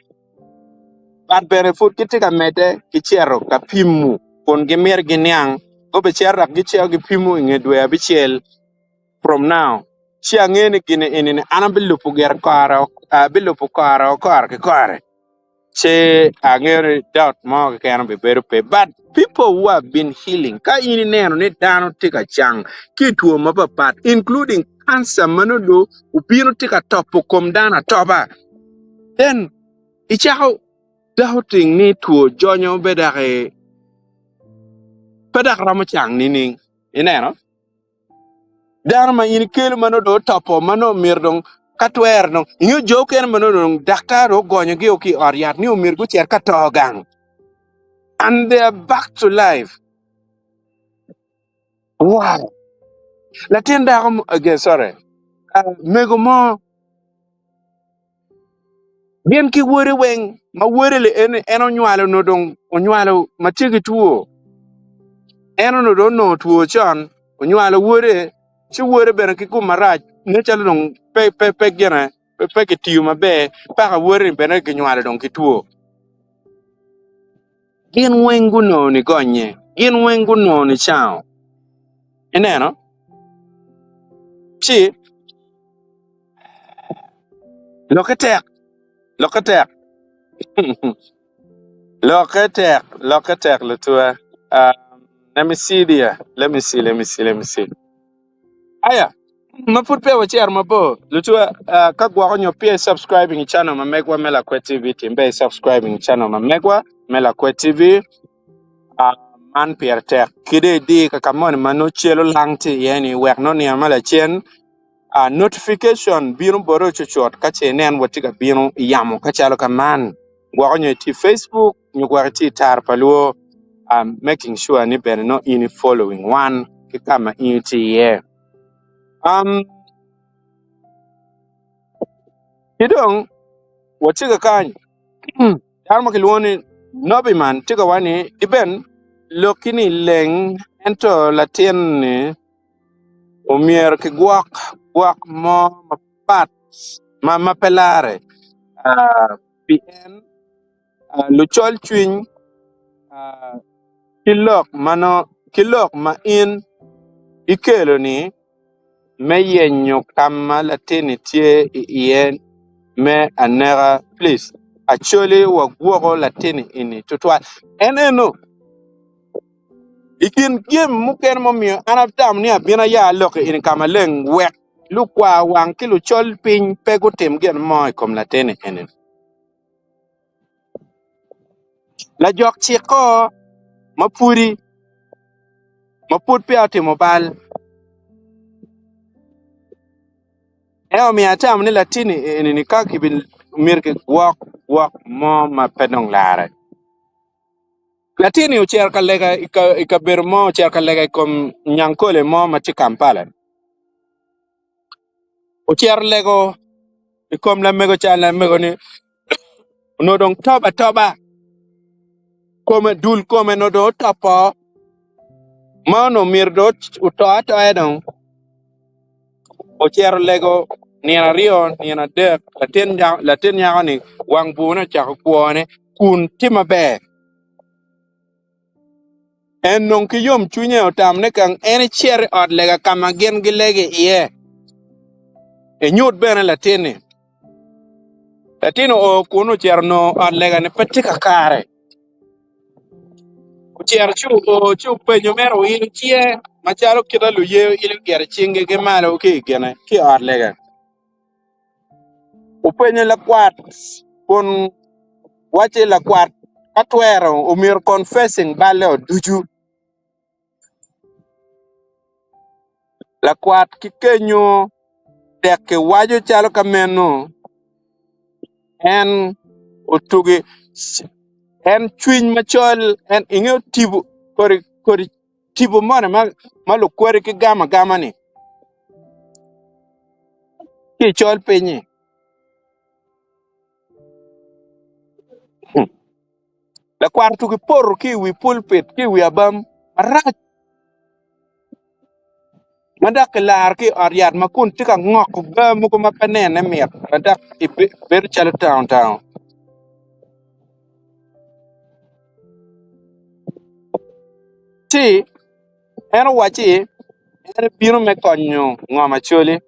bat pere food kiti ka mete, kichero ka pimu. Kon gemer ginyang, go be cherra gichero gi pimu ingedwe abichel from now. Chia ngene gine inine anabilupu ger kara, bilupu kara ke kare. Che angere doubt mo can be better pay. But people who have been healing, ka ini neno ne dano tika chang, kitu mapapat, including cancer manodo, upino tika topo kom dana toba. Then, ichao doubting ni tuo jonyo bedare, pedak ramachang nining, ineno. Dano ma ini kelu manodo topo mano mirdong, katwer no, inyo joken manodo, daktaro gonyo gioki oriat ni umirgu cher katogang. And they are back to life. Wow. Latin dagom again, sorry. Mego mo bien ki wore weng ma wore le en onywalo no dong onywalo matigi tuo. En no don no tuo chan onywalo wore chi wore bere ki kumaraj ne chalo dong pe gena pe ki tiu mabe pa ka wore bere ki nywalo dong ki tuo. Gin wengu no ni gonye. Gin wengu no ni chao. Eneno? Chi lokatek Lokatek lutua. Let me see there. Let me see. Aya. Maput pe wachi armabo. Lutua kagwa konyo pia subscribing channel mamegwa Mela Kwe TV timbe subscribing channel mamegwa Mela Kwe TV. Man pia tek. Kide di kakamon manu chelo langti yani wek no ni amala chen. Notification biro boro chochot kache nen watika biro yamo kachalo kaman gwakonyo ti Facebook nyugwa ti tar paluo making sure ni bene no in following one kama in ti ye kidong watika kan tarma kilwoni nobi man tika wani iben lokini leng ento latien ni umier ki gwak mo mapat mapelare pien luchol chwin kilok ma in ikelo ni meyenyo kama latini tie yen me anera please actually wa gwogo latini ini tutwa eneno ikin gem muken momio anaptam ni abina ya lok in kama leng wek lukwa wang kilu chol pin pego tem gen moy kom latini enen la jok chiko maput pe ate mobile eo mi atam ni latini ni kaki bin mirke wak mo ma pedong lare latini ucher kalega ikaber mo ucher kalega kom nyankole mo ma ti Kampala ucher lego ikom la mego chala mego ni no dong toba come dul come no do topo mano mirdo uto edong ucher lego niana rio niana de latin yagani wang buna cha kuone kun timabe en non ki yom chunye otam ne kan en cher od lega kama gen gilege ye e nyot bene latini Latino o kuno cherno alega ne patika kare. Cher chu penyo mero in chie machalo kita lu ye il ger chinge ke malo ki gene ki alega. Upenyo la kwat kun wache la kwat atwero umir confessing bale oduju la kwat kikenyo deke wajo chalo kameno en utugi en chwiny machol en ing'eyo tibu kori tibu mane malu kweri ki gama ni ki chol pinyi. La kwar tugi por ki wi pulpit ki wi abam marach madak lar ki aryat makun tika ngok gamu ko mapanene miet madak i ber chalo town ti en wachi en biro me konyo ngoma choli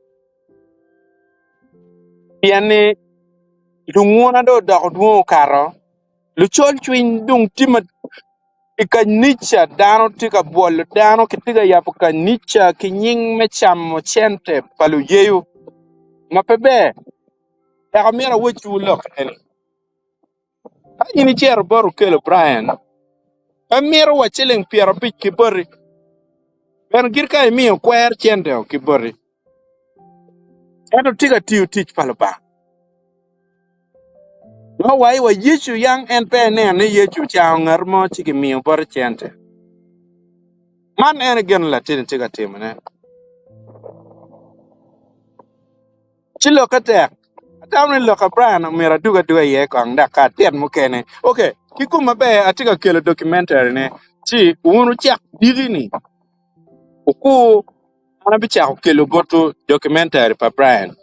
piani lunguna do dok duo karo lu chol chwiny dung tima ikanicha dano tika bol dano kitiga yapo kanicha kinying me chamo chente palu yeyu mapebe ya mera wechu lok en ini cher boru kelo Brian amera wachileng piero bich kibori ben girka emiyo kwer chente o kibori eno tiga tiu tich palu ba no wai wa yichu yang en pe ne yechu chao ngar mo chiki miyo bor chente man en gen latin tiga timne chilo katek Tamni loka Brian mera duga ye kong da ka tiet mukene. Okay, kikuma be atika kelo documentary ne. Chi unu chak dili ni. Uku ana bicha kelo boto documentary pa Brian.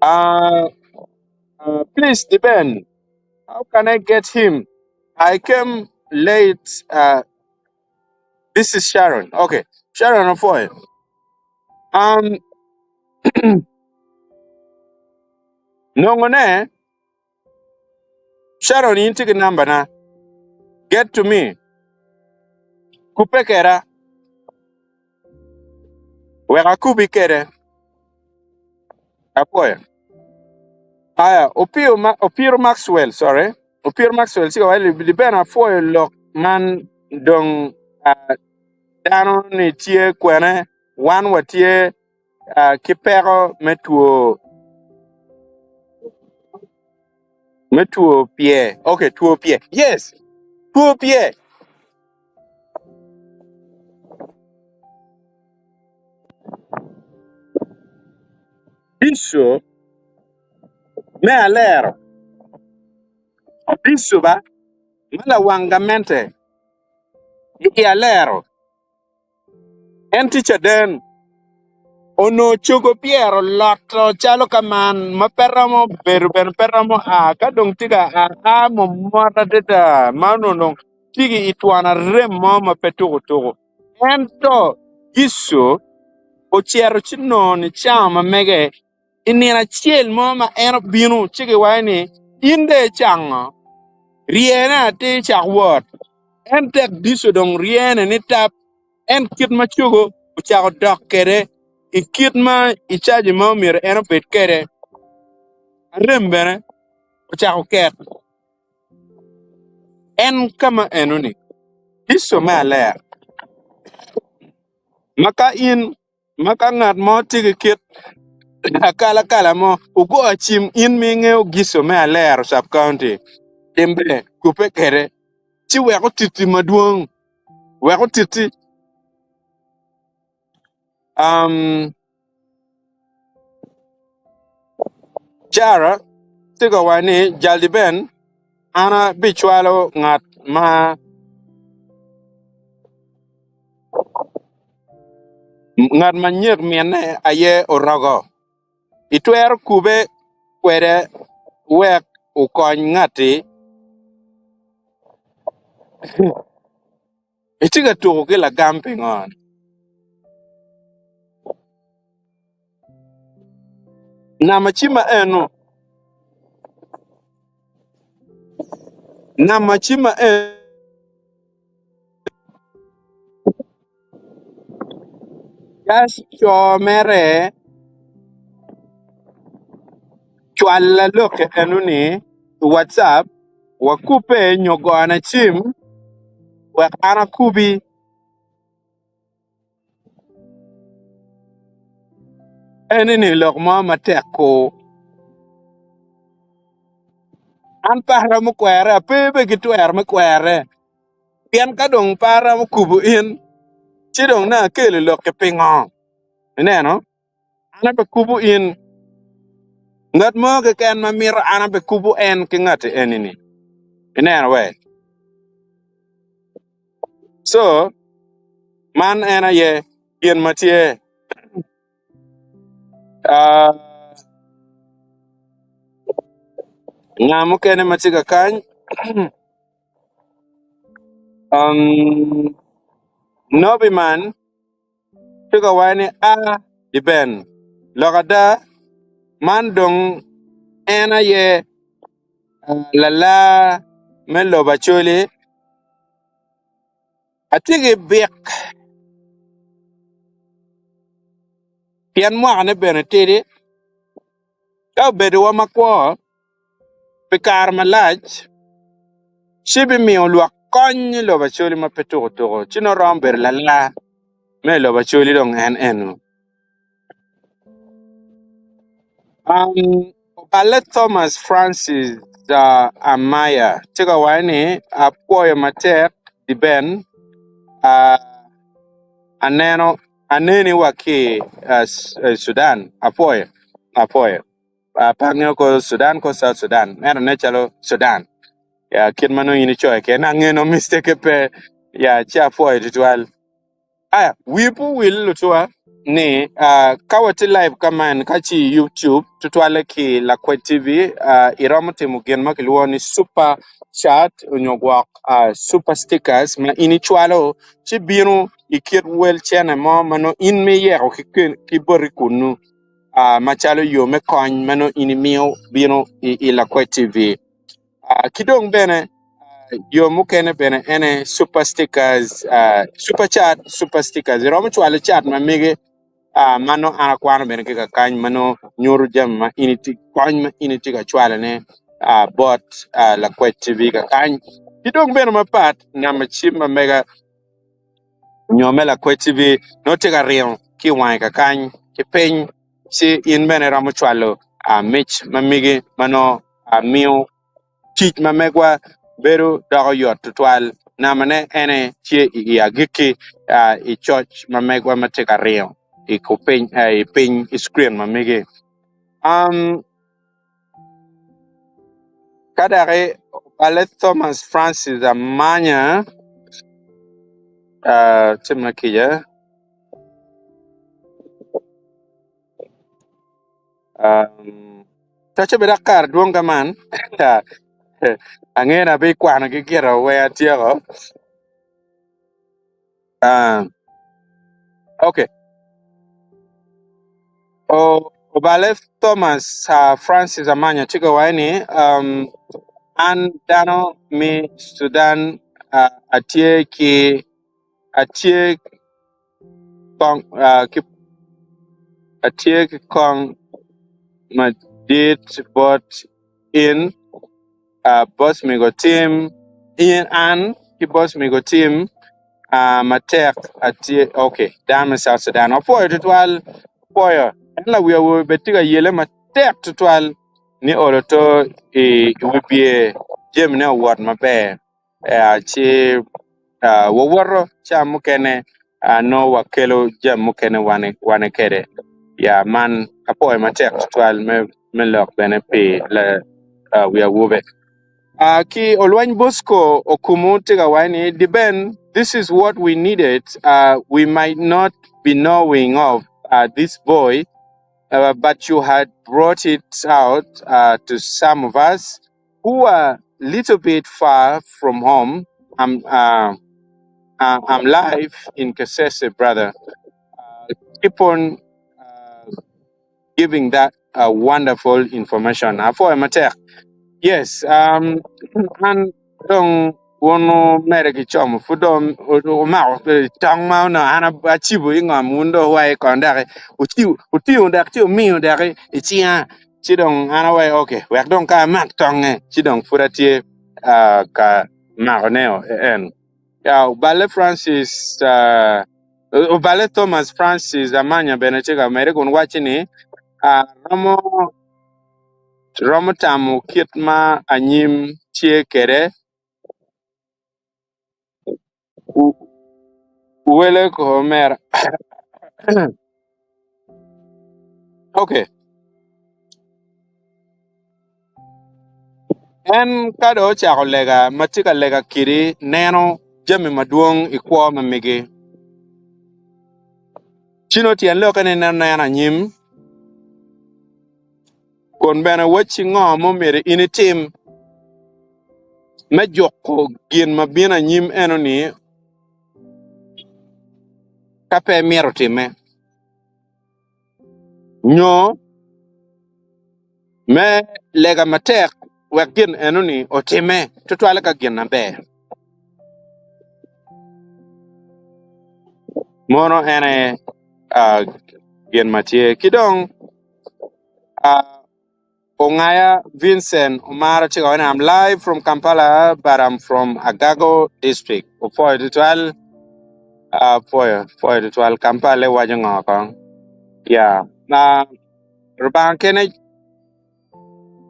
Uh, please depend. How can I get him? I came late. This is Sharon. Okay, Sharon Afoy. Um, nongone Sharon inti number na. Get to me. Kupekera. Weka kubi kere. Apoy. Aya, Opiro Maxwell, sorry. Opiro Maxwell, siga wali libena foi lok man dong dano ni tie kwene wan watie kipero metuo pie. Okay, tuo pie. Yes, tuo pie. Disso me alero. Disso ba mala wangamente. Iki alero. En teacher den ono chogo piero lato chalo kaman ma peramo beru ben peramo kadong tiga mo mata deta mano no tigi itwana remo ma petugo togo ento gisso o chiero chino ni chama mege inina chiel mo ma eno binu chigi wani inde changa riena te chawot entek diso dong riena ni tap en kit ma chugo uchago dok kere ikit ma ichaji ma mir eno pet kere rembere uchago ket en kama enoni diso ma le maka ngat mo tigi kit kala mo ugo achim in mingeo giso ma le sub county tembe kupe kere chi weko titi maduong weko titi Jara tiga wani jaldi ben ana bichwalo ngat ma nyek miene aye orogo itwer kube kwere wek ukony ngati itiga tuko kila gampi ngon na machima eno na machima just cho mere chwala look enuni WhatsApp wakupe nyogana chim wa ana kubi enini lok mo mateko an para mo kwere pepe gitwer mo kwere pian ka dong para mo kubu in chidong na kele lok ke pingo no ana be kubu in ngat mo ke ken mamir ana be kubu en ke ngat enini no we so man ena ye yen matie uh, ngamu kene matiga kany um nobi man tiga wani a di ben logada man dong ena ye lala men loba chole atigi bik pian mo ane ben tiri ka bedo wa makwo pikar malaj shibi mi olwa kony loba chole ma peto to chino romber lala me loba chole dong en Ballet Thomas Francis Amaya tiga wani apoyo matek di ben uh, aneni waki Sudan apoyo pangyo ko Sudan ko South Sudan era nechalo Sudan ya kid mano yini choy ke na ngeno mistake pe ya cha apoyo titwal aya wipu will lutwa ni kawati live kaman kachi YouTube tutwale ki la Kwe TV iromote mugen makiluo ni super chat unyogwak super stickers ma ini chwalo chi binu ikit wel chene mo mano in me yero ki bori kunu machalo yo me kony mano ini miyo binu i la Kwe TV kidong bene yo mukene bene ene super stickers super chat super stickers iromo chwalo chat ma mege mano ana kwano bene kika kany mano nyuru jam ma initi kany ma initi ka chwala ne bot la Kwe TV ka kany kidong bene mapat na machima mega nyome la Kwe TV no teka riyo ki wany ka kany ki piny si in bene ramo chwalo mich mamigi mano miyo chich mamegwa beru dogo yot tutwal namane ene chie i agiki i church mamegwa mateka riyo i kupiny i piny i screen mamigi kadare Ballet Thomas Francis Amanya timna kija tache beda kar duonga man angena be kwana ki kira we atiego okay o Ballet Thomas Francis Amanya tiga wani an dano mi Sudan atie kong atie ki kong ma dit bot in boss mi go team in an ki boss mi go team matek atie okay dam South Sudan apoyo tutwal poyo la we betiga yele matek tutwal ni oroto wibie jem ne award maber chi waworo cha mukene no wakelo jam mukene wane kede ya man apoy matek twal me lok bene pe la we wobe ki olwany bosco okumu tiga wani diben this is what we needed we might not be knowing of this boy but you had brought it out to some of us who are little bit far from home. I'm live in Kasese, brother. Keep on giving that wonderful information. For Mater, yes. And Dong wono mere ki chom fu dom o ma tang ma na ana achibu inga mundo wai konda utiu dak tiu mi dak ichia chidong ana wai okay wek dong ka mak tonge chidong furatie ka maroneo en ya Bale Francis Bale Thomas Francis amanya benechika mere kun wachini romo tamu kit ma anyim chie kere wele ko mer okay en kado chako lega matika lega kiri neno jami maduong ikwo mamigi chino tien lo kane nena nyim kon bena wachi ngo mo mere initim me joko gin mabina nyim enoni kape miero time nyo me lega matek wek gin enoni otime tutwale ka gin nabe mono ene gin matie kidong Ongaya Vincent Omar Chigawana. I'm live from Kampala, but I'm from Agago district. For the 12, for the 12 Kampala wajangaka. Yeah. Na Ruban Kenneth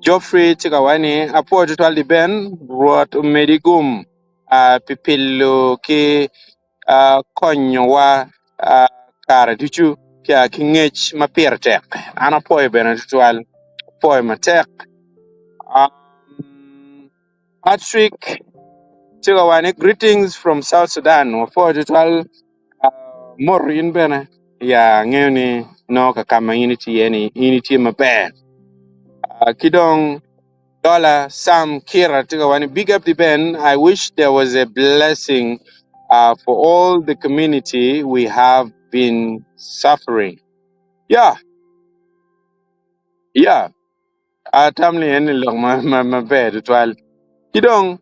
Geoffrey Chigawani, apo the 12 Ben, Ruat Medigum, Pipillo ki Konyowa Karadichu, Kia Kingich Mapirtek, Anapoy Benatual, Poy Matek. Patrick Chigawane, greetings from South Sudan. For the 12 more in Bena. Ya ngeni no kakama unity any unity mabe. Kidong Dollar Sam Kira Chigawane, big up the Ben. I wish there was a blessing for all the community we have been suffering. Yeah, yeah. Tamli any long my bed 12. Kidong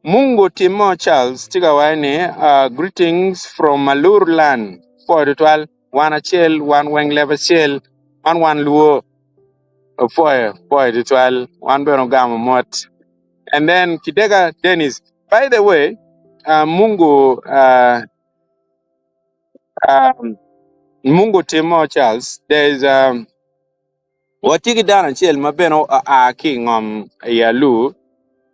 Mungo Timo Charles Tigawane, greetings from Malur land. For the 12, one a chill, one wang level chill, one luo, for the 12, one Benogama mot. And then Kidega Dennis. By the way, Mungo, Mungo Timo Charles, there's what you get down and chill, my beno king yalu.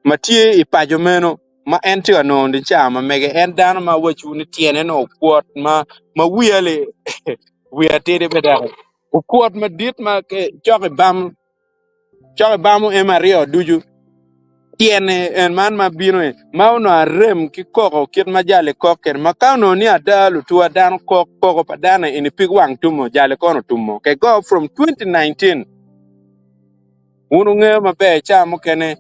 Matie ipajomeno ma enti ano ndi chama mege en dano ma wachu ni tiene no kwot ma wiele we atede beda kwot ma dit ma ke choke bam e mario duju tiene en man ma bino e ma uno arem ki koko kit ma jale koker ma kauno ni adalu tu adano koko padana in pig wang tumo jale kono tumo ke go from 2019 unu nge ma be chamo kene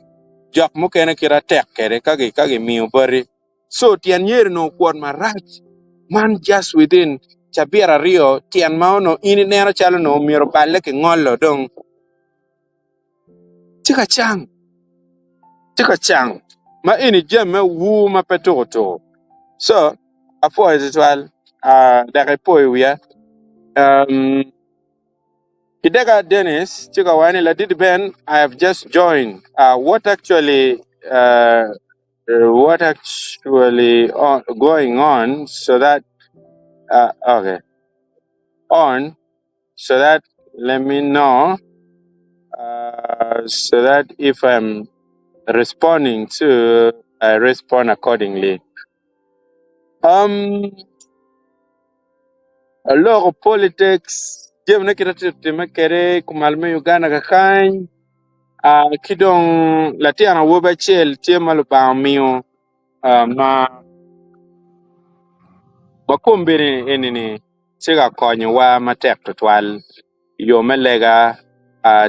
jok mukene kira tek kere kage miu bari so tian yer no kwon marach man just within chabira rio tian maono ini nero chalo no miro balle ke ngollo dong tika chang ma ini jemme wu ma petoto so afo is well dare poi wia Kidega Dennis tika wani la did ben I have just joined what actually going on so that okay on so that let me know so that if I'm responding to I respond accordingly. A lot of politics jem na kita tema kere kumalme Uganda kakany kidong latiana woba chel tema lo ba mio ma makumbiri enini siga konyo wa matek tutwal yo melega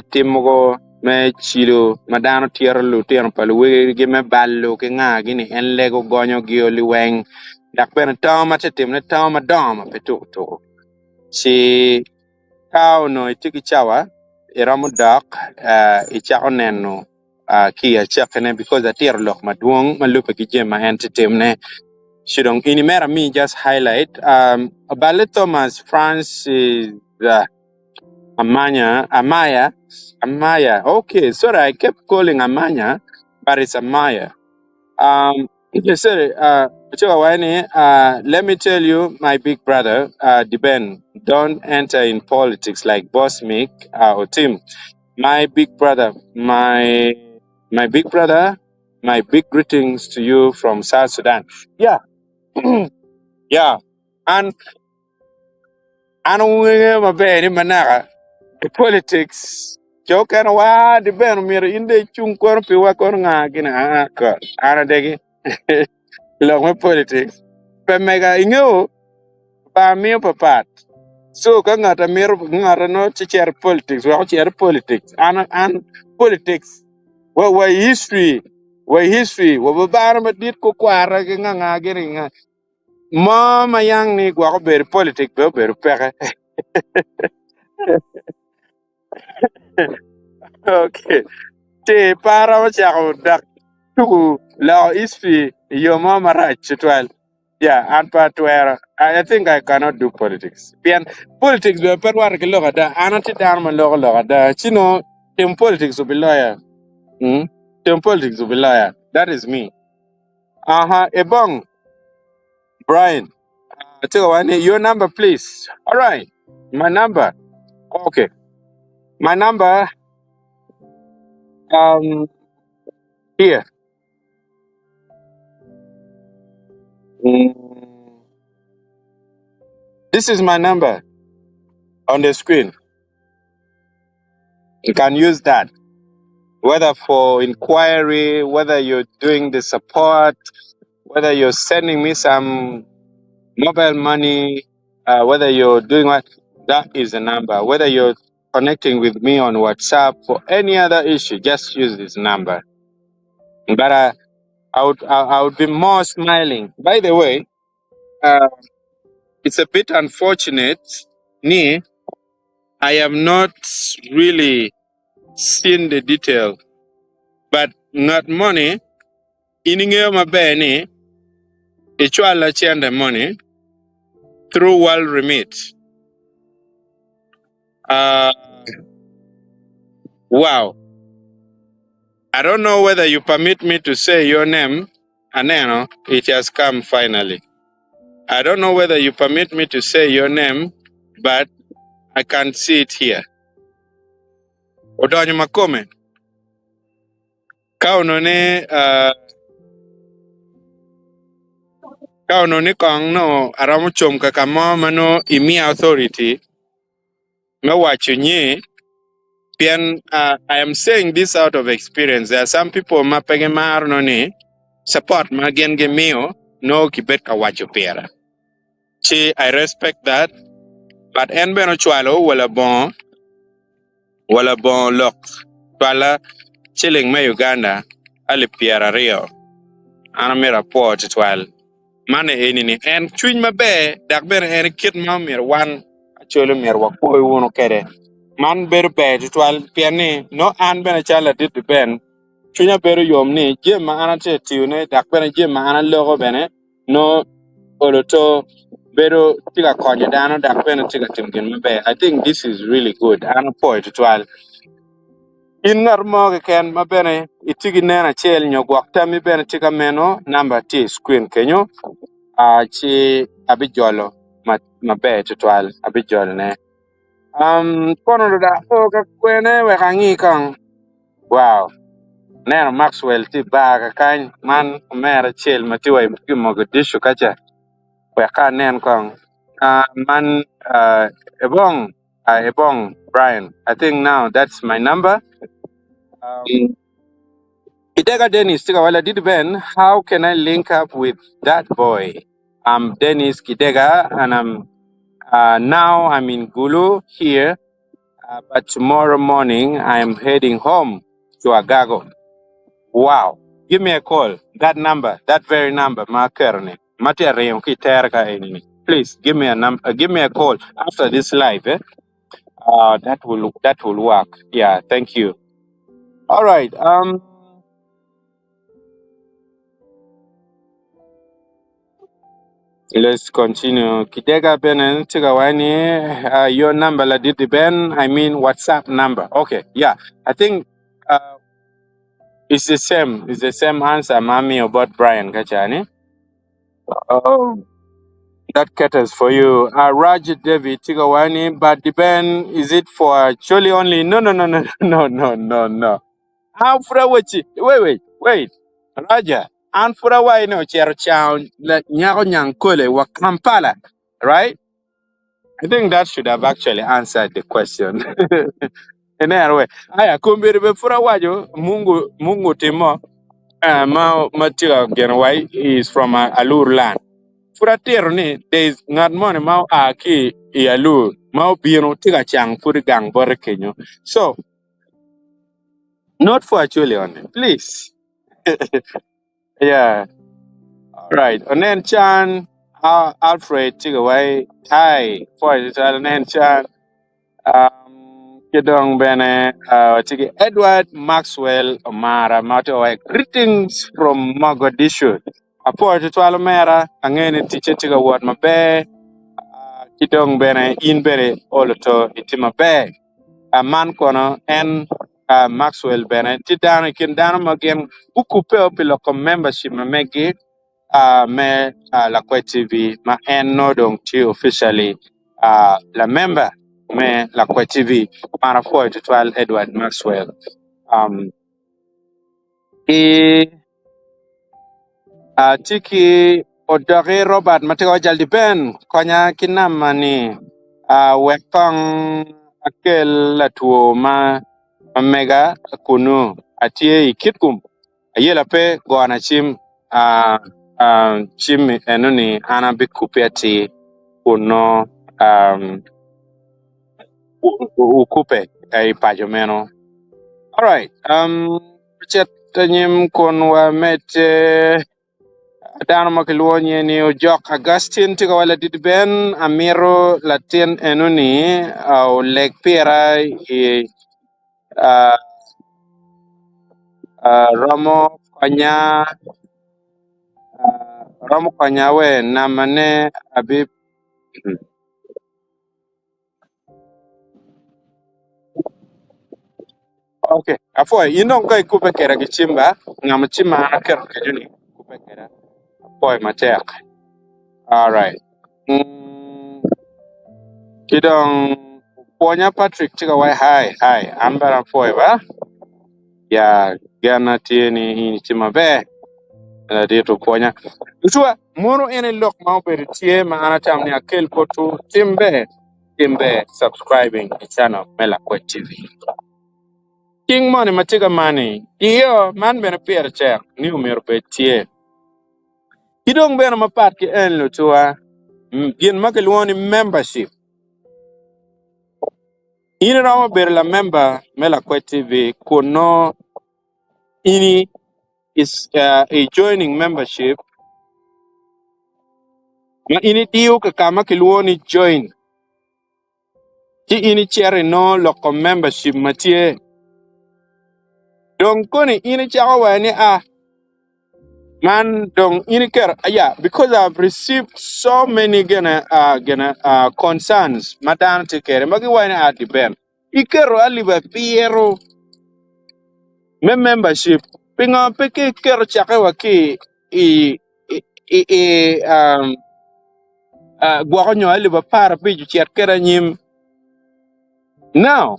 timugo me chiro madano tiero lu tiero palu wege me ballo ke nga gini en lego gonyo gio liweng dak ben tama tetem ne tama dama petu to si kao no itiki chawa iramu dak ichao neno ki a chakane because a tier lock maduong malupa ki jema entertainment shidong inimera me just highlight Ballet Thomas Francis Amaya. Okay, sorry, I kept calling Amanya, but it's Amaya. Sorry, let me tell you, my big brother, Deben, don't enter in politics like Boss Mick or Tim. My big brother, my big brother, my big greetings to you from South Sudan. Yeah, yeah, and I don't know about manara politics. Jokan wa di ben mir inde chung kor pi wa kor nga gina ka ana degi lo me politics pe mega ingo pa mi papat so ka ngata mir ngata no chair politics wa chair politics an politics wa history wa babar ma dit ko kwara nga gina nga ma yang ni gwa ko ber politics be ber pere okay te para ma cha to law history your mama right chitwal. Yeah, and part where I think I cannot do politics. Bien politics be per war ke loga da anati dan man loga da chino in politics to be lawyer. Hmm. In politics to be lawyer. That is me. Ebong Brian. Tell one your number please. All right. My number. Okay. My number um here. Mm, This is my number on the screen. You can use that. Whether for inquiry, whether you're doing the support, whether you're sending me some mobile money, whether you're doing what, that is the number. Whether you're connecting with me on WhatsApp for any other issue, just use this number. But I would be more smiling. By the way, uh, it's a bit unfortunate. Me, I have not really seen the detail, but not money. Ininge mabeni, ichwala chende money through World Remit. Wow. I don't know whether you permit me to say your name, Aneno. It has come finally. I don't know whether you permit me to say your name, but I can see it here. Odonyo Makome. Kaunone kong no aramuchom kakamo mano imi authority. Me wachunye. I am saying this out of experience. There are some people mapegemar no ni support magen gemio no kibet kawacho pera. I respect that, but en beno chwalo wala bon lok twala chilling me Uganda ali piera rio ana mi report twal mane enini en chuny mabe dak ben en kit ma mir wan acholo mir wa koy wono kede man ber be twal piani no an ben chala dit ben chunya ber yom ni jema ana te tiune dak ben jema ana logo bene no oloto bero tiga konye dano dak ben tiga timgen mabe. I think this is really good ana point twal in mo ken mabene itigi nena chel nyogwak tami bene tika meno number T screen kenyo chi abijolo mabe tutwal abijolo ne kono da ka kwene we kangi kang wow nena Maxwell ti baga kan man mera chel matiwa imki Mogadishu kacha we ka nen kang man ebong Brian. I think now that's my number. Kidega Dennis Tigawala did Ben, how can I link up with that boy? I'm Dennis Kidega and now I'm in Gulu here, but tomorrow morning I'm heading home to Agago. Wow. Give me a call. That number, that very number, Makarne. Please give me a number, give me a call after this live. That will work. Yeah, thank you. All right. Let's continue. Kitega Ben and Tigawani, your number la did the Ben, I mean WhatsApp number. Okay, yeah. I think it's the same. It's the same answer, Mami, about Brian Kachani. Oh, that caters for you. Raj David Tigawani, but the Ben, is it for Choli only? No, no, no, no, no, no, no, no. Afra wachi. Wait. Raja. Anfura wa ino chero chow la nyago nyankole wa Kampala, right? I think that should have actually answered the question. Anyway, aya kumbiri be fura wajo Mungu timo ma tiga genwai is from Alur land. Fura tero ni there is not money ma ki I Alur ma biro tiga chang furi gang bore kenyo. So not for actually on it, please. Yeah. Right. And then Chan Alfred tiga wai hi for it and then Chan Kidong Bene, Chigi Edward Maxwell Omara Mato, greetings from Mogadishu. Apo to Alamera, Angeni teacher Tiga Word Mabe, Kidong Bene, Inbere, Oloto, Itima Be, a man corner, and Maxwell Bene, Tidana Kindana again, Ukupe Opilocom membership, Megi, me la TV ma en nodong ti officially la member me la TV para foi to Edward Maxwell um e tiki odore Robert Mateo Jaldi Ben konya kinamani wekong akel la tuo ma mega kunu atie ikitkum ayela pe go anachim chim enuni ana bikupiati kuno ukupe ay pajomeno. All right. Chet tanyim konwa mete dano makiluonye ni ojok Augustine tiga wala did ben amiro latin enuni au leg pira i uh, Romo Kanya Romo Kanya we namane abi. Okay, afo kai kupe kera kichimba ngam chima na kero kejuni kupe kera boy matek. All right. Kidong Ponya Patrick tiga wai hi ambara boy ba ya gana tieni in chima be la dito Ponya. Utua mono ene lok mau be tie ma ana tam ni akel potu timbe subscribing the channel Mela Kwe TV. King money matiga money. Iyo man bena pier check ni umir betie. Kidong bena mapat ki en lutua. Gin makelwoni membership. Ini rawa ber la member Mela Kwe TV kuno ini is a joining membership. Ma ini tiyo kama kelwoni join. Ti ini chere no loko membership matie. Dong koni ini chawa wani man dong iniker because I've received so many concerns madan to care magi wani at the ben ikero aliba piero membership pinga peke kero chake waki i gwakonyo aliba para piju chiat kera nyim now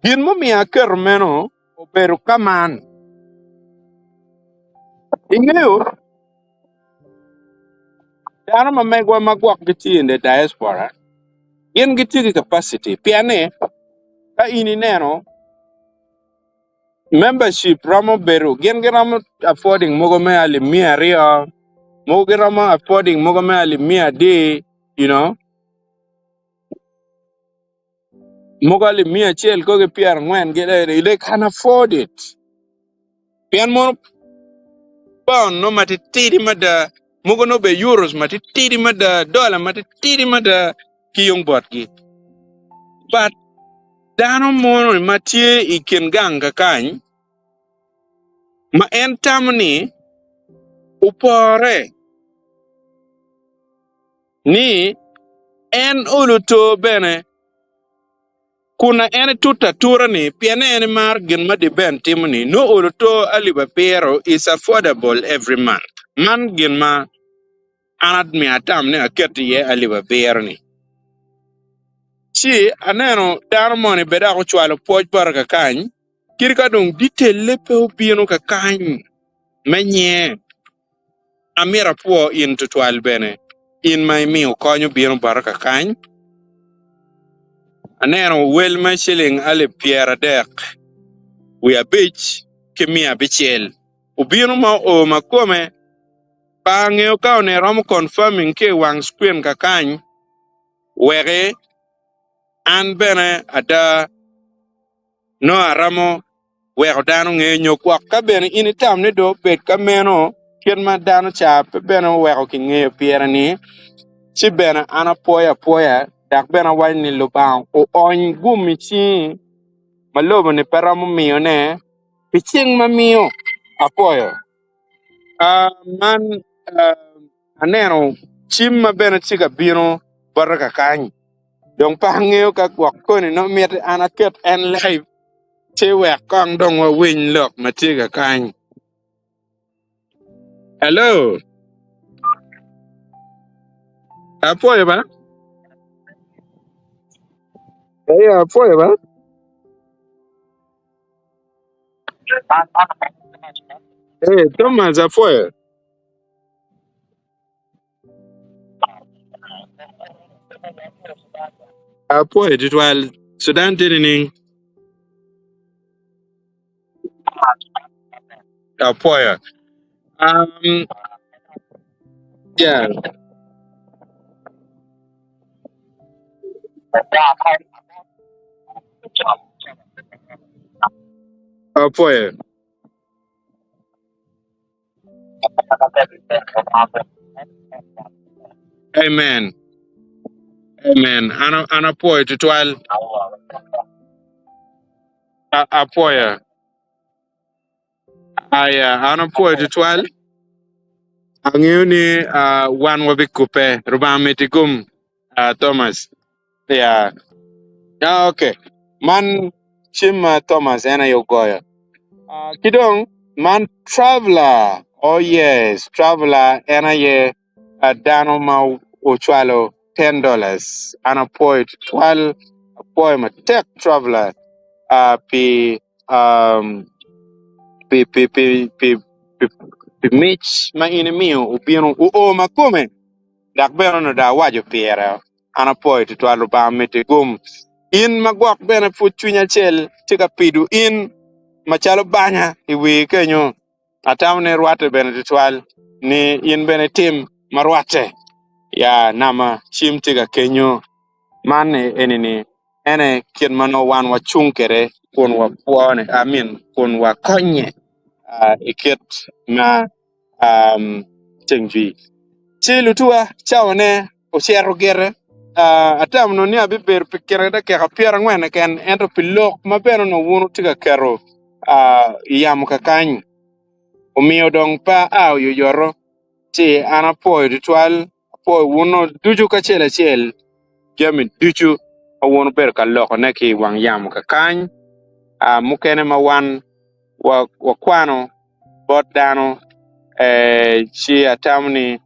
din mo mi aker meno oberu kaman ingeo dano mamegwa magwak giti in the diaspora yen giti capacity piane ka ini neno membership ramo beru gen ramo affording mogome ali mia ria mogo ramo affording mogome ali mia day you know mogo ali mia chel ko ge pier ngwen get they can afford it pian mo pound no matitiri mada mogo no be euros matitiri mada dollar matitiri mada kiyong botki but dano mo matie iken ganga kany ma entamni upore ni en uluto bene kuna en tuta tura ni piene en mar gin ma di ben timni no uluto aliba pero is affordable every month man gin ma anat mi atam ne aketi ye aliba pero ni si aneno dano moni beda ko chwalo poj baraka kany kirka dong detail lepe opieno ka kany menye amira po in tutwal bene in my mi konyo bieno baraka kany aneno wel ma shilling ale piera dek we a beach kemia bichel ubieno ma o makome bang'e ka ne rom confirming ke wang screen ka kany wege an bene ada no aramo wego dano ng'eyo kwak ka bene in itam ni do bet ka meno kien ma dano cha bene wego ki ng'eyo piera ni ci bene ana poya dak bene wany ni lubang o ony gumi chi malobo ni peramo miyo ne piching ma miyo apoyo man aneno chim ma bene chika bino baraka kany dong pa ng'eyo ka kwak koni no miet ana ket en live che wek kong dong wa winy lok ma tiga kany hello apoyo ba apoyo ba Thomas apoyo apoyo ditwal Sudan tini apoyo um yeah apoyo amen amen ana apoyo ditwal apoyo aya ana apoyo ditwal ang'eyo ni wan wabikupe rubametikum Thomas yeah okay man chima Thomas ena yogoyo kidong man traveler oh yes traveler ena ye dano ma uchwalo $10 ana point 12 point ma tech traveler pi pi pi pi pi pi pi mich ma ine mio upieno o makome dak beno no da wajo piera ana point 12 ba mete gum in magwak bene fu chunya chel tika pidu in machalo banya iwi kenyo atamne rwate bene ditwal ni in bene tim marwate ya nama chim tiga kenyo mane enini ene kien mano wan wa chunkere kun wa puone amin kun wa konye iket na tingvi chilu tua chaone o chero gere atam no ni abi ber pikere da ke kapiera ngwen ken ento pilok mabeno no wunu tiga kero yam kakany omiyo dong pa yo yoro ti ana po ritual po wuno duju ka chela chel jami duju awon ber ka loko ne ki wang yam kakany mukene ma wan wa kwano bot dano chi atamni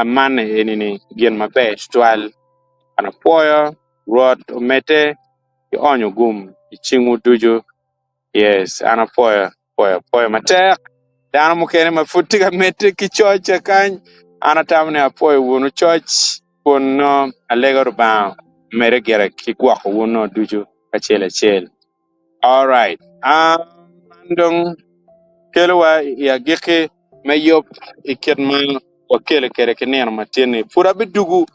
mane enini gien mabe ritual ana poyo rod omete i onyo gum i chingu duju yes ana poyo matek dano mukene mafuti ka mete ki chocha kany ana tamne apoyo wunu choch kun no alegor ba mere gere ki gwako wuno duju achele chel all right mandong kelwa ya geke mayop iketma wakele kere kenen matene pura bidugu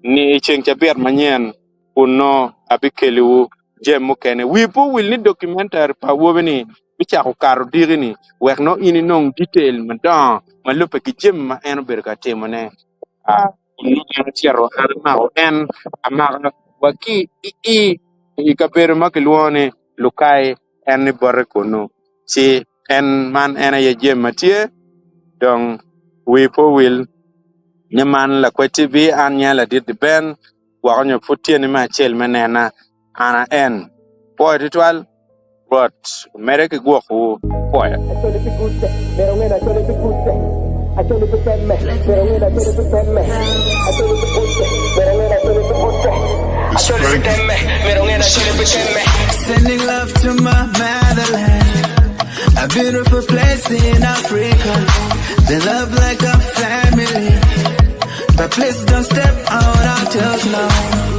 ni cheng chaber manyen kuno abikelu jem mukene wipo will ni documentary pa wobeni bicha ko karo digini wek no ini nong detail madan malupe ki jem ma en berka temone no en tiero an ma en ama waki i kaber makelwone lukai en ni bore kono si en man en ye jem matie dong wipo will nyaman la kweti bi an nyala dit ben wa nyo futien ma chel menena ana en boy ritual but mere ke go ko boy Sending love to my motherland, a beautiful place in Africa. They love like a family, but please don't step out our toes now.